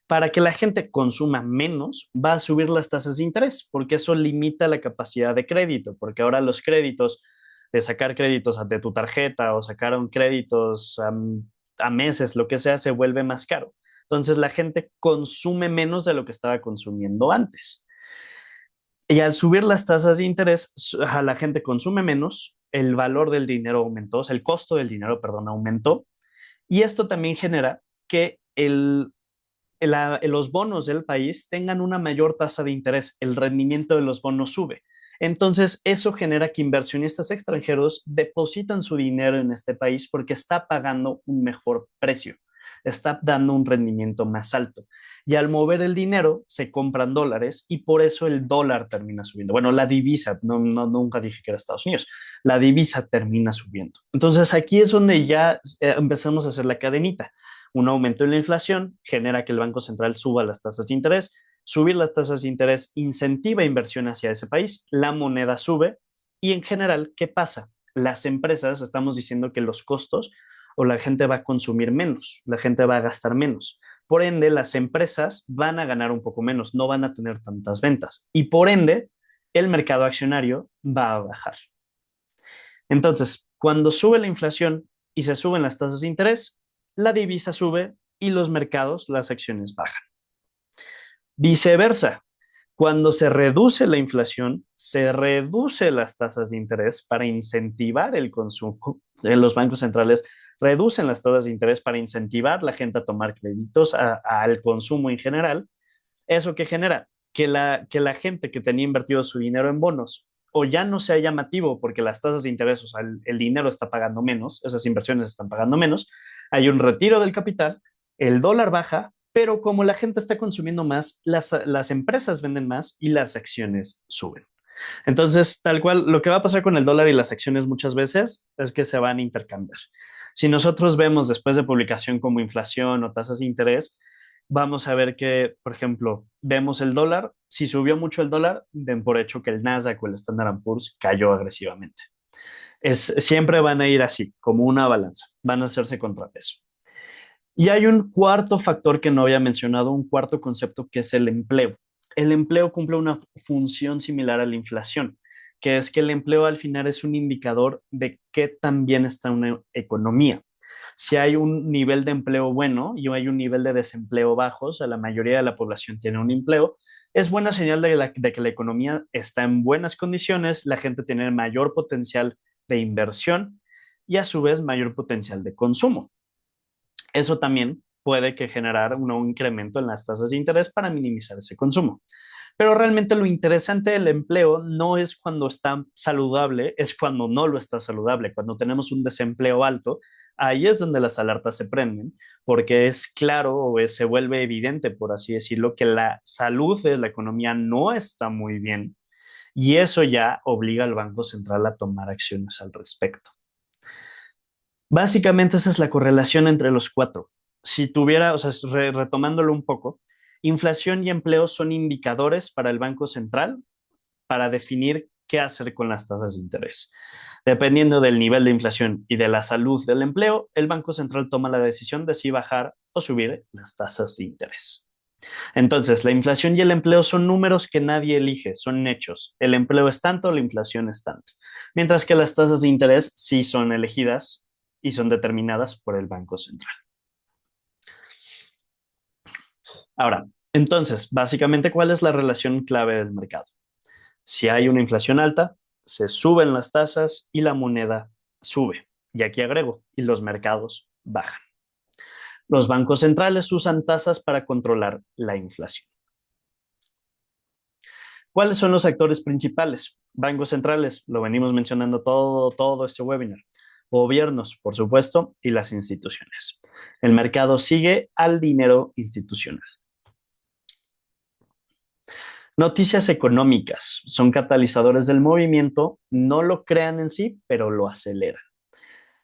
para que la gente consuma menos, va a subir las tasas de interés, porque eso limita la capacidad de crédito, porque ahora los créditos, de sacar créditos de tu tarjeta o sacar créditos a meses, lo que sea, se vuelve más caro. Entonces la gente consume menos de lo que estaba consumiendo antes. Y al subir las tasas de interés, la gente consume menos, el valor del dinero aumentó, o sea, el costo del dinero, perdón, aumentó. Y esto también genera que los bonos del país tengan una mayor tasa de interés, el rendimiento de los bonos sube. Entonces, eso genera que inversionistas extranjeros depositan su dinero en este país porque está pagando un mejor precio, está dando un rendimiento más alto. Y al mover el dinero, se compran dólares y por eso el dólar termina subiendo. Bueno, la divisa, nunca dije que era Estados Unidos, la divisa termina subiendo. Entonces, aquí es donde ya empezamos a hacer la cadenita. Un aumento en la inflación genera que el Banco Central suba las tasas de interés. Subir las tasas de interés incentiva inversión hacia ese país, la moneda sube y en general, ¿qué pasa? Las empresas, estamos diciendo que los costos o la gente va a consumir menos, la gente va a gastar menos. Por ende, las empresas van a ganar un poco menos, no van a tener tantas ventas y por ende, el mercado accionario va a bajar. Entonces, cuando sube la inflación y se suben las tasas de interés, la divisa sube y los mercados, las acciones bajan. Viceversa, cuando se reduce la inflación, se reduce las tasas de interés para incentivar el consumo. Los bancos centrales reducen las tasas de interés para incentivar a la gente a tomar créditos, al consumo en general. ¿Eso qué genera? Que la gente que tenía invertido su dinero en bonos o ya no sea llamativo porque las tasas de interés, o sea, el dinero está pagando menos, esas inversiones están pagando menos, hay un retiro del capital, el dólar baja, pero como la gente está consumiendo más, las empresas venden más y las acciones suben. Entonces, tal cual, lo que va a pasar con el dólar y las acciones muchas veces es que se van a intercambiar. Si nosotros vemos después de publicación como inflación o tasas de interés, vamos a ver que, por ejemplo, vemos el dólar, si subió mucho el dólar, den por hecho que el Nasdaq o el Standard Poor's cayó agresivamente. Siempre van a ir así, como una balanza, van a hacerse contrapeso. Y hay un cuarto factor que no había mencionado, un cuarto concepto que es el empleo. El empleo cumple una función similar a la inflación, que es que el empleo al final es un indicador de qué tan bien está una economía. Si hay un nivel de empleo bueno y hay un nivel de desempleo bajo, o sea, la mayoría de la población tiene un empleo, es buena señal de que la economía está en buenas condiciones, la gente tiene mayor potencial de inversión y a su vez mayor potencial de consumo. Eso también puede que generar un incremento en las tasas de interés para minimizar ese consumo. Pero realmente lo interesante del empleo no es cuando está saludable, es cuando no lo está saludable. Cuando tenemos un desempleo alto, ahí es donde las alertas se prenden, porque es claro se vuelve evidente, por así decirlo, que la salud de la economía no está muy bien y eso ya obliga al Banco Central a tomar acciones al respecto. Básicamente esa es la correlación entre los cuatro. Si tuviera, o sea, retomándolo un poco, inflación y empleo son indicadores para el Banco Central para definir qué hacer con las tasas de interés. Dependiendo del nivel de inflación y de la salud del empleo, el Banco Central toma la decisión de si bajar o subir las tasas de interés. Entonces, la inflación y el empleo son números que nadie elige, son hechos. El empleo es tanto, la inflación es tanto. Mientras que las tasas de interés sí son elegidas y son determinadas por el Banco Central. Ahora, entonces, básicamente, ¿cuál es la relación clave del mercado? Si hay una inflación alta, se suben las tasas y la moneda sube. Y aquí agrego, y los mercados bajan. Los bancos centrales usan tasas para controlar la inflación. ¿Cuáles son los actores principales? Bancos centrales, lo venimos mencionando todo este webinar. Gobiernos, por supuesto, y las instituciones. El mercado sigue al dinero institucional. Noticias económicas son catalizadores del movimiento, no lo crean en sí, pero lo aceleran.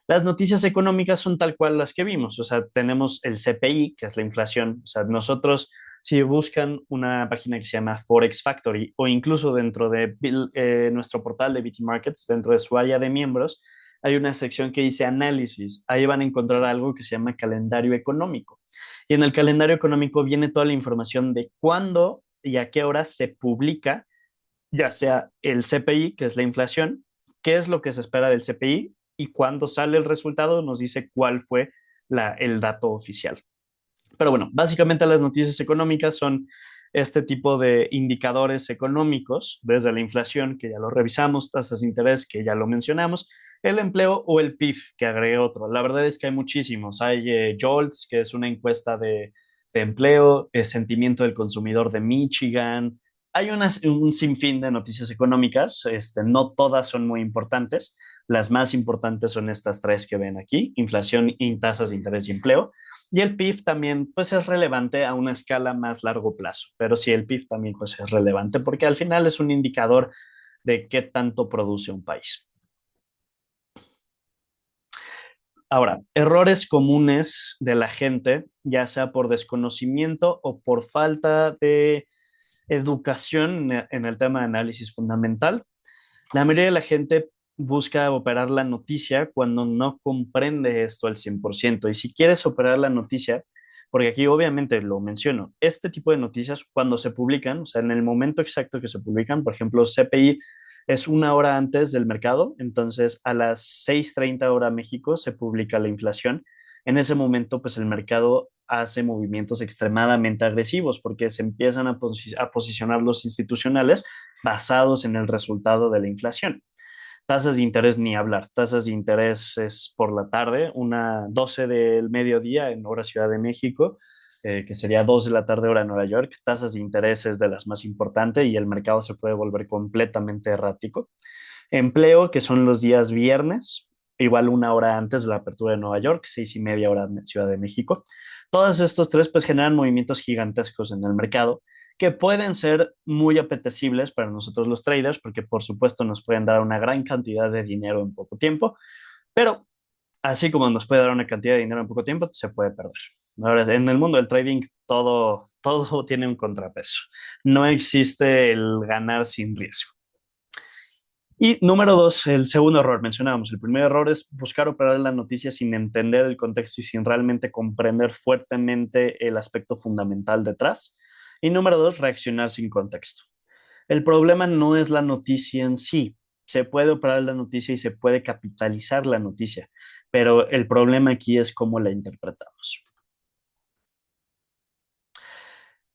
Las noticias económicas son tal cual las que vimos, o sea, tenemos el CPI, que es la inflación, o sea, nosotros si buscan una página que se llama Forex Factory o incluso dentro de nuestro portal de BT Markets, dentro de su área de miembros, hay una sección que dice análisis, ahí van a encontrar algo que se llama calendario económico. Y en el calendario económico viene toda la información de cuándo y a qué hora se publica, ya sea el CPI, que es la inflación, qué es lo que se espera del CPI y cuando sale el resultado nos dice cuál fue el dato oficial. Pero bueno, básicamente las noticias económicas son este tipo de indicadores económicos, desde la inflación, que ya lo revisamos, tasas de interés, que ya lo mencionamos, el empleo o el PIB, que agregué otro. La verdad es que hay muchísimos. Hay JOLTS, que es una encuesta de empleo, sentimiento del consumidor de Michigan. Hay un sinfín de noticias económicas, no todas son muy importantes. Las más importantes son estas tres que ven aquí, inflación y tasas de interés y empleo. Y el PIB también pues es relevante a una escala más largo plazo, pero sí el PIB también pues es relevante porque al final es un indicador de qué tanto produce un país. Ahora, errores comunes de la gente, ya sea por desconocimiento o por falta de educación en el tema de análisis fundamental. La mayoría de la gente busca operar la noticia cuando no comprende esto al 100%. Y si quieres operar la noticia, porque aquí obviamente lo menciono, este tipo de noticias cuando se publican, o sea, en el momento exacto que se publican, por ejemplo, CPI es una hora antes del mercado, entonces a las 6:30 hora México se publica la inflación. En ese momento, pues el mercado hace movimientos extremadamente agresivos porque se empiezan a posicionar los institucionales basados en el resultado de la inflación. Tasas de interés ni hablar. Tasas de interés es por la tarde, una 12 del mediodía en hora Ciudad de México, que sería 2 de la tarde hora Nueva York. Tasas de interés es de las más importantes y el mercado se puede volver completamente errático. Empleo, que son los días viernes, igual una hora antes de la apertura de Nueva York, 6:30 hora en Ciudad de México. Todos estos tres pues generan movimientos gigantescos en el mercado que pueden ser muy apetecibles para nosotros los traders porque por supuesto nos pueden dar una gran cantidad de dinero en poco tiempo, pero así como nos puede dar una cantidad de dinero en poco tiempo, se puede perder. Ahora, en el mundo del trading todo tiene un contrapeso. No existe el ganar sin riesgo. Y número dos, el segundo error, mencionábamos, el primer error es buscar operar la noticia sin entender el contexto y sin realmente comprender fuertemente el aspecto fundamental detrás. Y número dos, reaccionar sin contexto. El problema no es la noticia en sí. Se puede operar la noticia y se puede capitalizar la noticia, pero el problema aquí es cómo la interpretamos.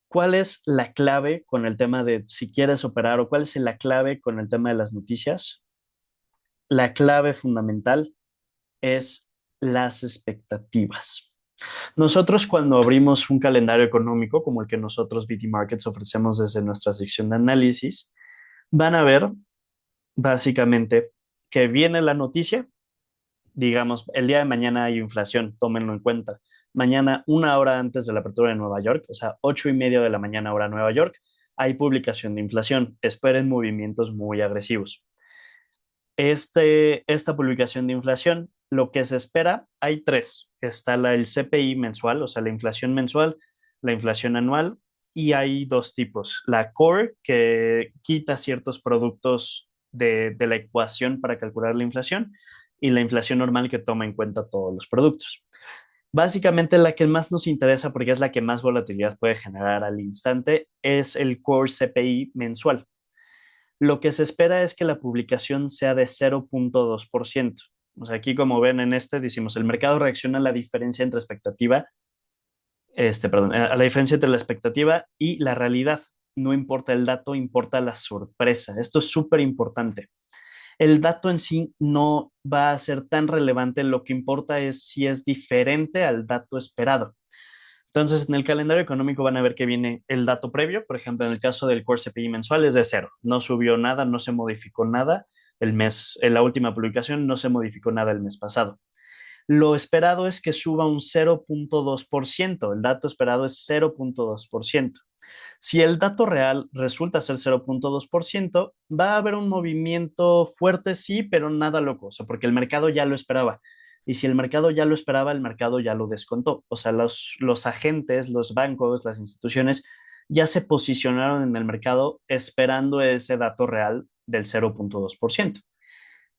¿Cuál es la clave con el tema de si quieres operar o cuál es la clave con el tema de las noticias? La clave fundamental es las expectativas. Nosotros cuando abrimos un calendario económico como el que nosotros BT Markets ofrecemos desde nuestra sección de análisis, van a ver básicamente que viene la noticia, digamos, el día de mañana hay inflación, tómenlo en cuenta. Mañana, una hora antes de la apertura de Nueva York, o sea, 8:30 de la mañana hora Nueva York, hay publicación de inflación. Esperen movimientos muy agresivos. Esta publicación de inflación, lo que se espera, hay tres. Está el CPI mensual, o sea, la inflación mensual, la inflación anual, y hay dos tipos. La core, que quita ciertos productos de la ecuación para calcular la inflación, y la inflación normal, que toma en cuenta todos los productos. Básicamente, la que más nos interesa, porque es la que más volatilidad puede generar al instante, es el core CPI mensual. Lo que se espera es que la publicación sea de 0.2%. O sea, aquí como ven en decimos, el mercado reacciona a la diferencia entre expectativa, perdón, a la diferencia entre la expectativa y la realidad. No importa el dato, importa la sorpresa. Esto es súper importante. El dato en sí no va a ser tan relevante, lo que importa es si es diferente al dato esperado. Entonces, en el calendario económico van a ver que viene el dato previo, por ejemplo, en el caso del Core CPI mensual es de cero, no subió nada, no se modificó nada el mes, en la última publicación no se modificó nada el mes pasado. Lo esperado es que suba un 0.2%, el dato esperado es 0.2%. Si el dato real resulta ser 0.2%, va a haber un movimiento fuerte, sí, pero nada loco, o sea, porque el mercado ya lo esperaba. Y si el mercado ya lo esperaba, el mercado ya lo descontó. O sea, los agentes, los bancos, las instituciones ya se posicionaron en el mercado esperando ese dato real del 0.2%.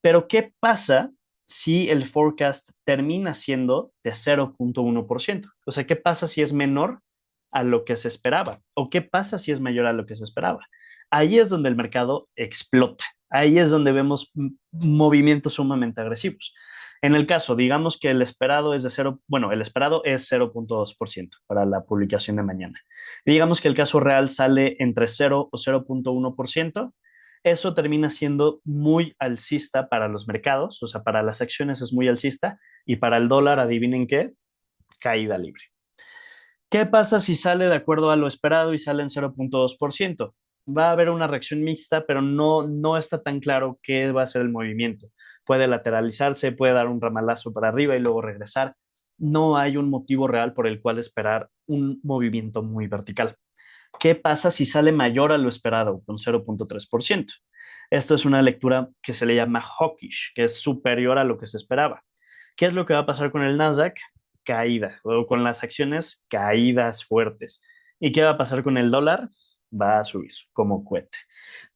Pero ¿qué pasa si el forecast termina siendo de 0.1%? O sea, ¿qué pasa si es menor a lo que se esperaba? ¿O qué pasa si es mayor a lo que se esperaba? Ahí es donde el mercado explota. Ahí es donde vemos movimientos sumamente agresivos. En el caso, digamos que el esperado es de cero, bueno, el esperado es 0.2% para la publicación de mañana. Digamos que el caso real sale entre 0 o 0.1%. Eso termina siendo muy alcista para los mercados, o sea, para las acciones es muy alcista y para el dólar, adivinen qué, caída libre. ¿Qué pasa si sale de acuerdo a lo esperado y sale en 0.2%? Va a haber una reacción mixta, pero no está tan claro qué va a ser el movimiento. Puede lateralizarse, puede dar un ramalazo para arriba y luego regresar. No hay un motivo real por el cual esperar un movimiento muy vertical. ¿Qué pasa si sale mayor a lo esperado, con 0.3%? Esto es una lectura que se le llama hawkish, que es superior a lo que se esperaba. ¿Qué es lo que va a pasar con el Nasdaq? Caída, o con las acciones, caídas fuertes. ¿Y qué va a pasar con el dólar? Va a subir como cohete.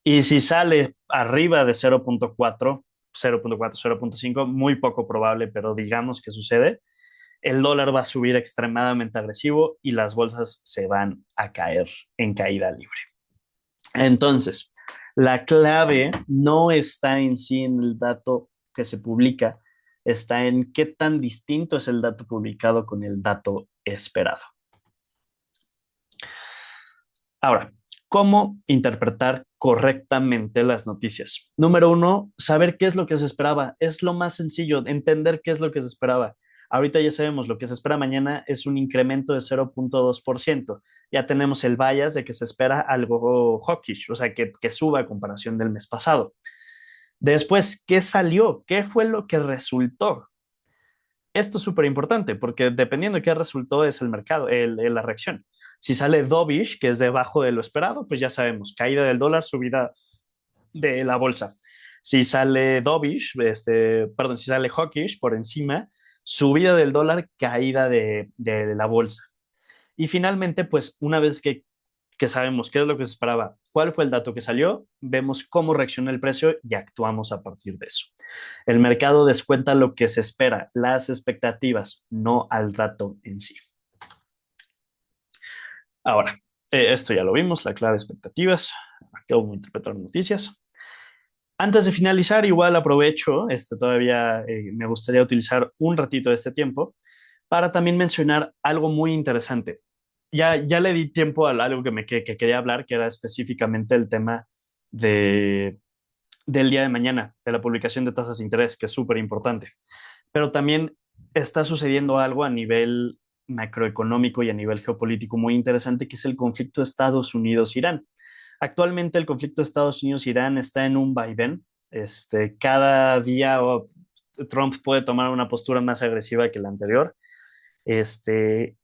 Y si sale arriba de 0.4, 0.4, 0.5, muy poco probable, pero digamos que sucede, el dólar va a subir extremadamente agresivo y las bolsas se van a caer en caída libre. Entonces, la clave no está en sí en el dato que se publica, está en qué tan distinto es el dato publicado con el dato esperado. Ahora, ¿Cómo interpretar correctamente las noticias? Número uno, saber qué es lo que se esperaba. Es lo más sencillo, entender qué es lo que se esperaba. Ahorita ya sabemos, lo que se espera mañana es un incremento de 0,2%. Ya tenemos el bias de que se espera algo hawkish, o sea, que suba a comparación del mes pasado. Después, ¿qué salió? ¿Qué fue lo que resultó? Esto es súper importante porque dependiendo de qué resultó es el mercado, la reacción. Si sale dovish, que es debajo de lo esperado, pues ya sabemos, caída del dólar, subida de la bolsa. Si sale dovish, perdón, si sale hawkish por encima, subida del dólar, caída de la bolsa. Y finalmente, pues una vez que sabemos qué es lo que se esperaba, cuál fue el dato que salió, vemos cómo reacciona el precio y actuamos a partir de eso. El mercado descuenta lo que se espera, las expectativas, no al dato en sí. Ahora, esto ya lo vimos, la clave de expectativas, cómo interpretar noticias. Antes de finalizar, igual aprovecho, todavía me gustaría utilizar un ratito de este tiempo para también mencionar algo muy interesante. Ya le di tiempo a algo que quería hablar, que era específicamente el tema de, del día de mañana, de la publicación de tasas de interés, que es súper importante. Pero también está sucediendo algo a nivel macroeconómico y a nivel geopolítico muy interesante, que es el conflicto Estados Unidos-Irán. Actualmente el conflicto Estados Unidos-Irán está en un vaivén. Cada día Trump puede tomar una postura más agresiva que la anterior.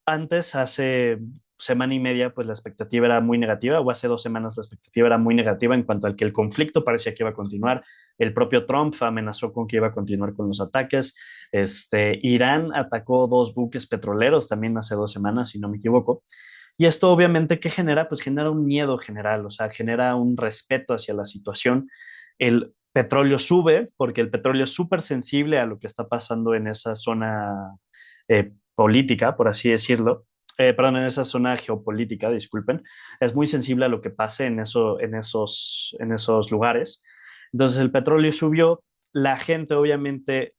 Antes, hace semana y media, pues la expectativa era muy negativa, o hace 2 semanas la expectativa era muy negativa en cuanto al que el conflicto parecía que iba a continuar. El propio Trump amenazó con que iba a continuar con los ataques. Irán atacó 2 buques petroleros también hace 2 semanas, si no me equivoco. Y esto obviamente, ¿qué genera? Pues genera un miedo general, o sea, genera un respeto hacia la situación. El petróleo sube porque el petróleo es súper sensible a lo que está pasando en esa zona política, por así decirlo. Perdón, en esa zona geopolítica, disculpen, es muy sensible a lo que pase en esos lugares. Entonces el petróleo subió, la gente obviamente,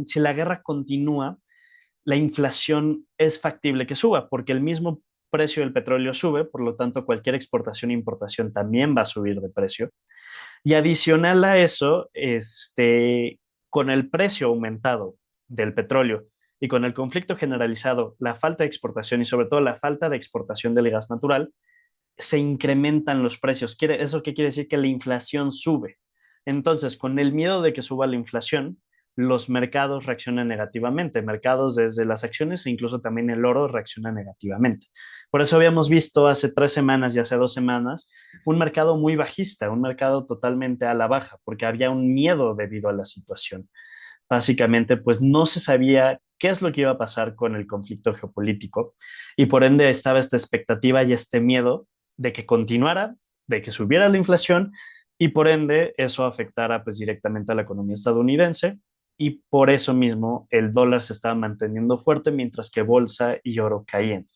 si la guerra continúa, la inflación es factible que suba, porque el mismo precio del petróleo sube, por lo tanto cualquier exportación e importación también va a subir de precio. Y adicional a eso, con el precio aumentado del petróleo y con el conflicto generalizado, la falta de exportación y sobre todo la falta de exportación del gas natural, se incrementan los precios. ¿Eso qué quiere decir? Que la inflación sube. Entonces, con el miedo de que suba la inflación, los mercados reaccionan negativamente. Mercados desde las acciones e incluso también el oro reacciona negativamente. Por eso habíamos visto hace 3 semanas y hace 2 semanas un mercado muy bajista, un mercado totalmente a la baja, porque había un miedo debido a la situación. Básicamente, pues no se sabía qué es lo que iba a pasar con el conflicto geopolítico y por ende estaba esta expectativa y este miedo de que continuara, de que subiera la inflación y por ende eso afectara pues directamente a la economía estadounidense y por eso mismo el dólar se estaba manteniendo fuerte mientras que bolsa y oro caían.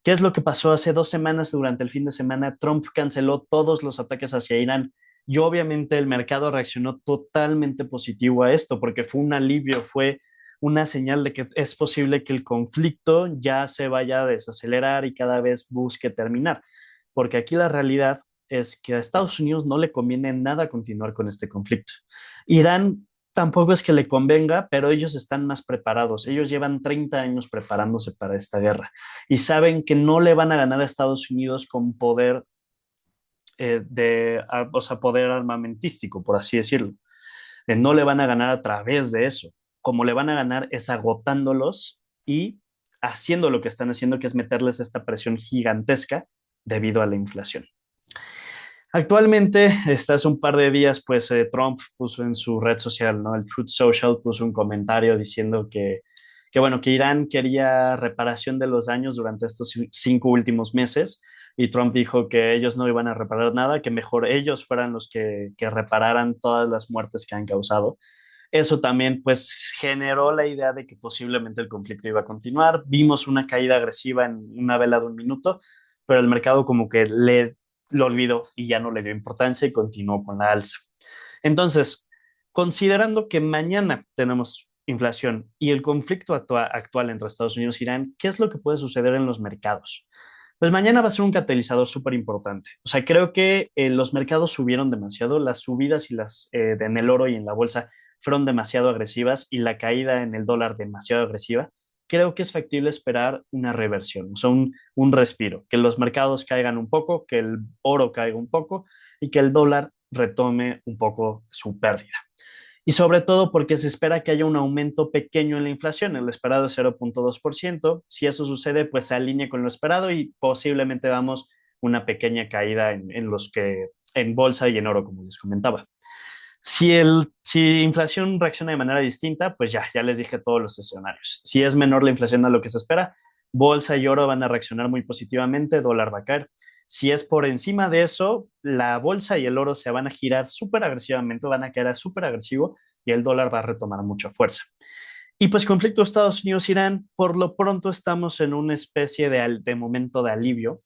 ¿Qué es lo que pasó hace 2 semanas durante el fin de semana? Trump canceló todos los ataques hacia Irán y obviamente el mercado reaccionó totalmente positivo a esto porque fue un alivio, fue una señal de que es posible que el conflicto ya se vaya a desacelerar y cada vez busque terminar. Porque aquí la realidad es que a Estados Unidos no le conviene nada continuar con este conflicto. Irán tampoco es que le convenga, pero ellos están más preparados. Ellos llevan 30 años preparándose para esta guerra y saben que no le van a ganar a Estados Unidos con poder o sea, poder armamentístico, por así decirlo. No le van a ganar a través de eso. Como le van a ganar es agotándolos y haciendo lo que están haciendo, que es meterles esta presión gigantesca debido a la inflación. Actualmente, hace un par de días, pues Trump puso en su red social, ¿no? El Truth Social puso un comentario diciendo bueno, que Irán quería reparación de los daños durante estos 5 últimos meses y Trump dijo que ellos no iban a reparar nada, que mejor ellos fueran los que repararan todas las muertes que han causado. Eso también pues generó la idea de que posiblemente el conflicto iba a continuar. Vimos una caída agresiva en una vela de un minuto, pero el mercado como que lo olvidó y ya no le dio importancia y continuó con la alza. Entonces, considerando que mañana tenemos inflación y el conflicto actual entre Estados Unidos e Irán, ¿qué es lo que puede suceder en los mercados? Pues mañana va a ser un catalizador súper importante. O sea, creo que los mercados subieron demasiado, las subidas y en el oro y en la bolsa fueron demasiado agresivas y la caída en el dólar demasiado agresiva. Creo que es factible esperar una reversión, o sea, un respiro, que los mercados caigan un poco, que el oro caiga un poco y que el dólar retome un poco su pérdida. Y sobre todo porque se espera que haya un aumento pequeño en la inflación, el esperado es 0,2%. Si eso sucede, pues se alinea con lo esperado y posiblemente vamos una pequeña caída en bolsa y en oro, como les comentaba. Si inflación reacciona de manera distinta, pues ya les dije todos los escenarios. Si es menor la inflación a lo que se espera, bolsa y oro van a reaccionar muy positivamente, dólar va a caer. Si es por encima de eso, la bolsa y el oro se van a girar súper agresivamente, van a caer súper agresivo y el dólar va a retomar mucha fuerza. Y pues conflicto Estados Unidos-Irán, por lo pronto estamos en una especie de momento de alivio,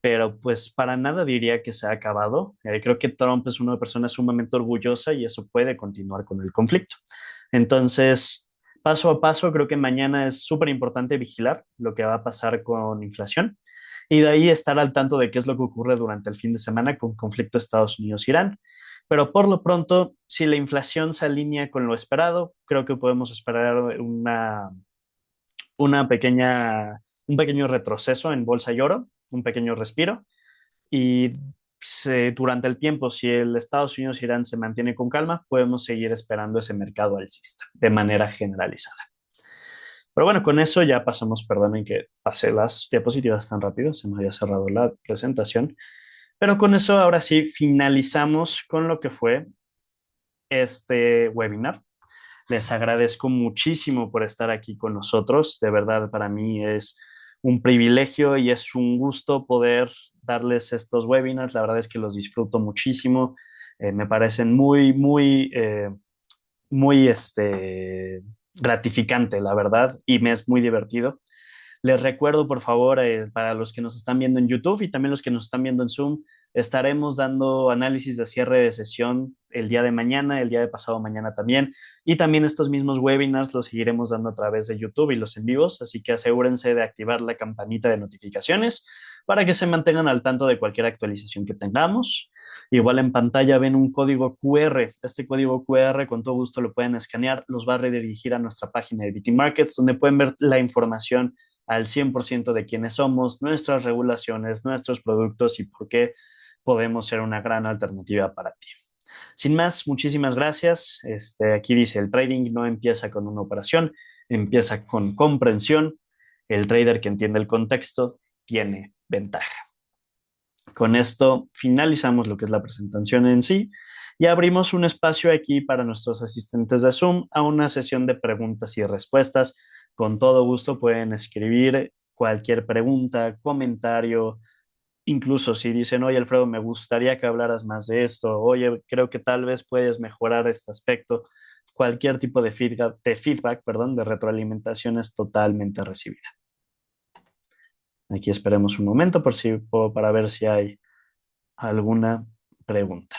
pero pues para nada diría que se ha acabado. Creo que Trump es una persona sumamente orgullosa y eso puede continuar con el conflicto. Entonces, paso a paso, creo que mañana es súper importante vigilar lo que va a pasar con inflación y de ahí estar al tanto de qué es lo que ocurre durante el fin de semana con conflicto Estados Unidos-Irán. Pero por lo pronto, si la inflación se alinea con lo esperado, creo que podemos esperar una un pequeño retroceso en bolsa y oro, un pequeño respiro. Y durante el tiempo, si el Estados Unidos y Irán se mantiene con calma, podemos seguir esperando ese mercado alcista de manera generalizada. Pero bueno, con eso ya pasamos, perdonen que pasé las diapositivas tan rápido, se me había cerrado la presentación. Pero con eso ahora sí finalizamos con lo que fue este webinar. Les agradezco muchísimo por estar aquí con nosotros. De verdad, para mí es un privilegio y es un gusto poder darles estos webinars. La verdad es que los disfruto muchísimo. Me parecen muy gratificante, la verdad, y me es muy divertido. Les recuerdo, por favor, para los que nos están viendo en YouTube y también los que nos están viendo en Zoom, estaremos dando análisis de cierre de sesión el día de mañana, el día de pasado mañana también, y también estos mismos webinars los seguiremos dando a través de YouTube y los en vivos, así que asegúrense de activar la campanita de notificaciones para que se mantengan al tanto de cualquier actualización que tengamos. Igual en pantalla ven un código QR. Este código QR con todo gusto lo pueden escanear, los va a redirigir a nuestra página de BT Markets, donde pueden ver la información al 100% de quiénes somos, nuestras regulaciones, nuestros productos y por qué podemos ser una gran alternativa para ti. Sin más, muchísimas gracias. Aquí dice, el trading no empieza con una operación, empieza con comprensión. El trader que entiende el contexto tiene ventaja. Con esto finalizamos lo que es la presentación en sí y abrimos un espacio aquí para nuestros asistentes de Zoom a una sesión de preguntas y respuestas. Con todo gusto pueden escribir cualquier pregunta, comentario, incluso si dicen, oye Alfredo, me gustaría que hablaras más de esto, oye, creo que tal vez puedes mejorar este aspecto. Cualquier tipo de retroalimentación es totalmente recibida. Aquí esperemos un momento para ver si hay alguna pregunta.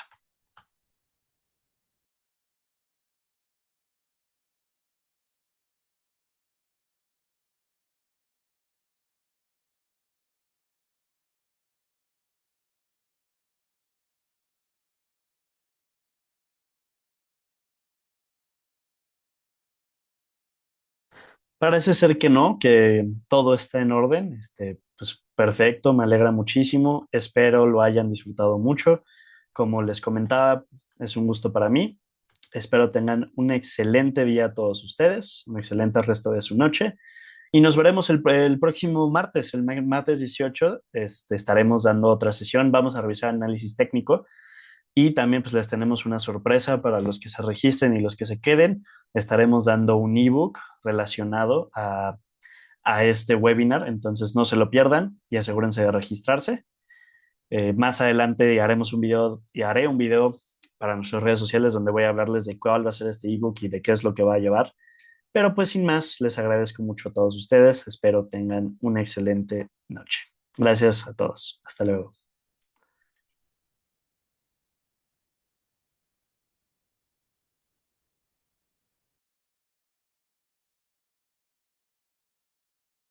Parece ser que no, que todo está en orden. Pues perfecto, me alegra muchísimo. Espero lo hayan disfrutado mucho. Como les comentaba, es un gusto para mí. Espero tengan un excelente día a todos ustedes, un excelente resto de su noche. Y nos veremos el próximo martes, el martes 18. Estaremos dando otra sesión. Vamos a revisar análisis técnico y también pues les tenemos una sorpresa para los que se registren y los que se queden. Estaremos dando un ebook relacionado a este webinar, entonces no se lo pierdan y asegúrense de registrarse. Más adelante haremos un video y haré un video para nuestras redes sociales donde voy a hablarles de cuál va a ser este ebook y de qué es lo que va a llevar. Pero pues sin más, les agradezco mucho a todos ustedes. Espero tengan una excelente noche. Gracias a todos. Hasta luego.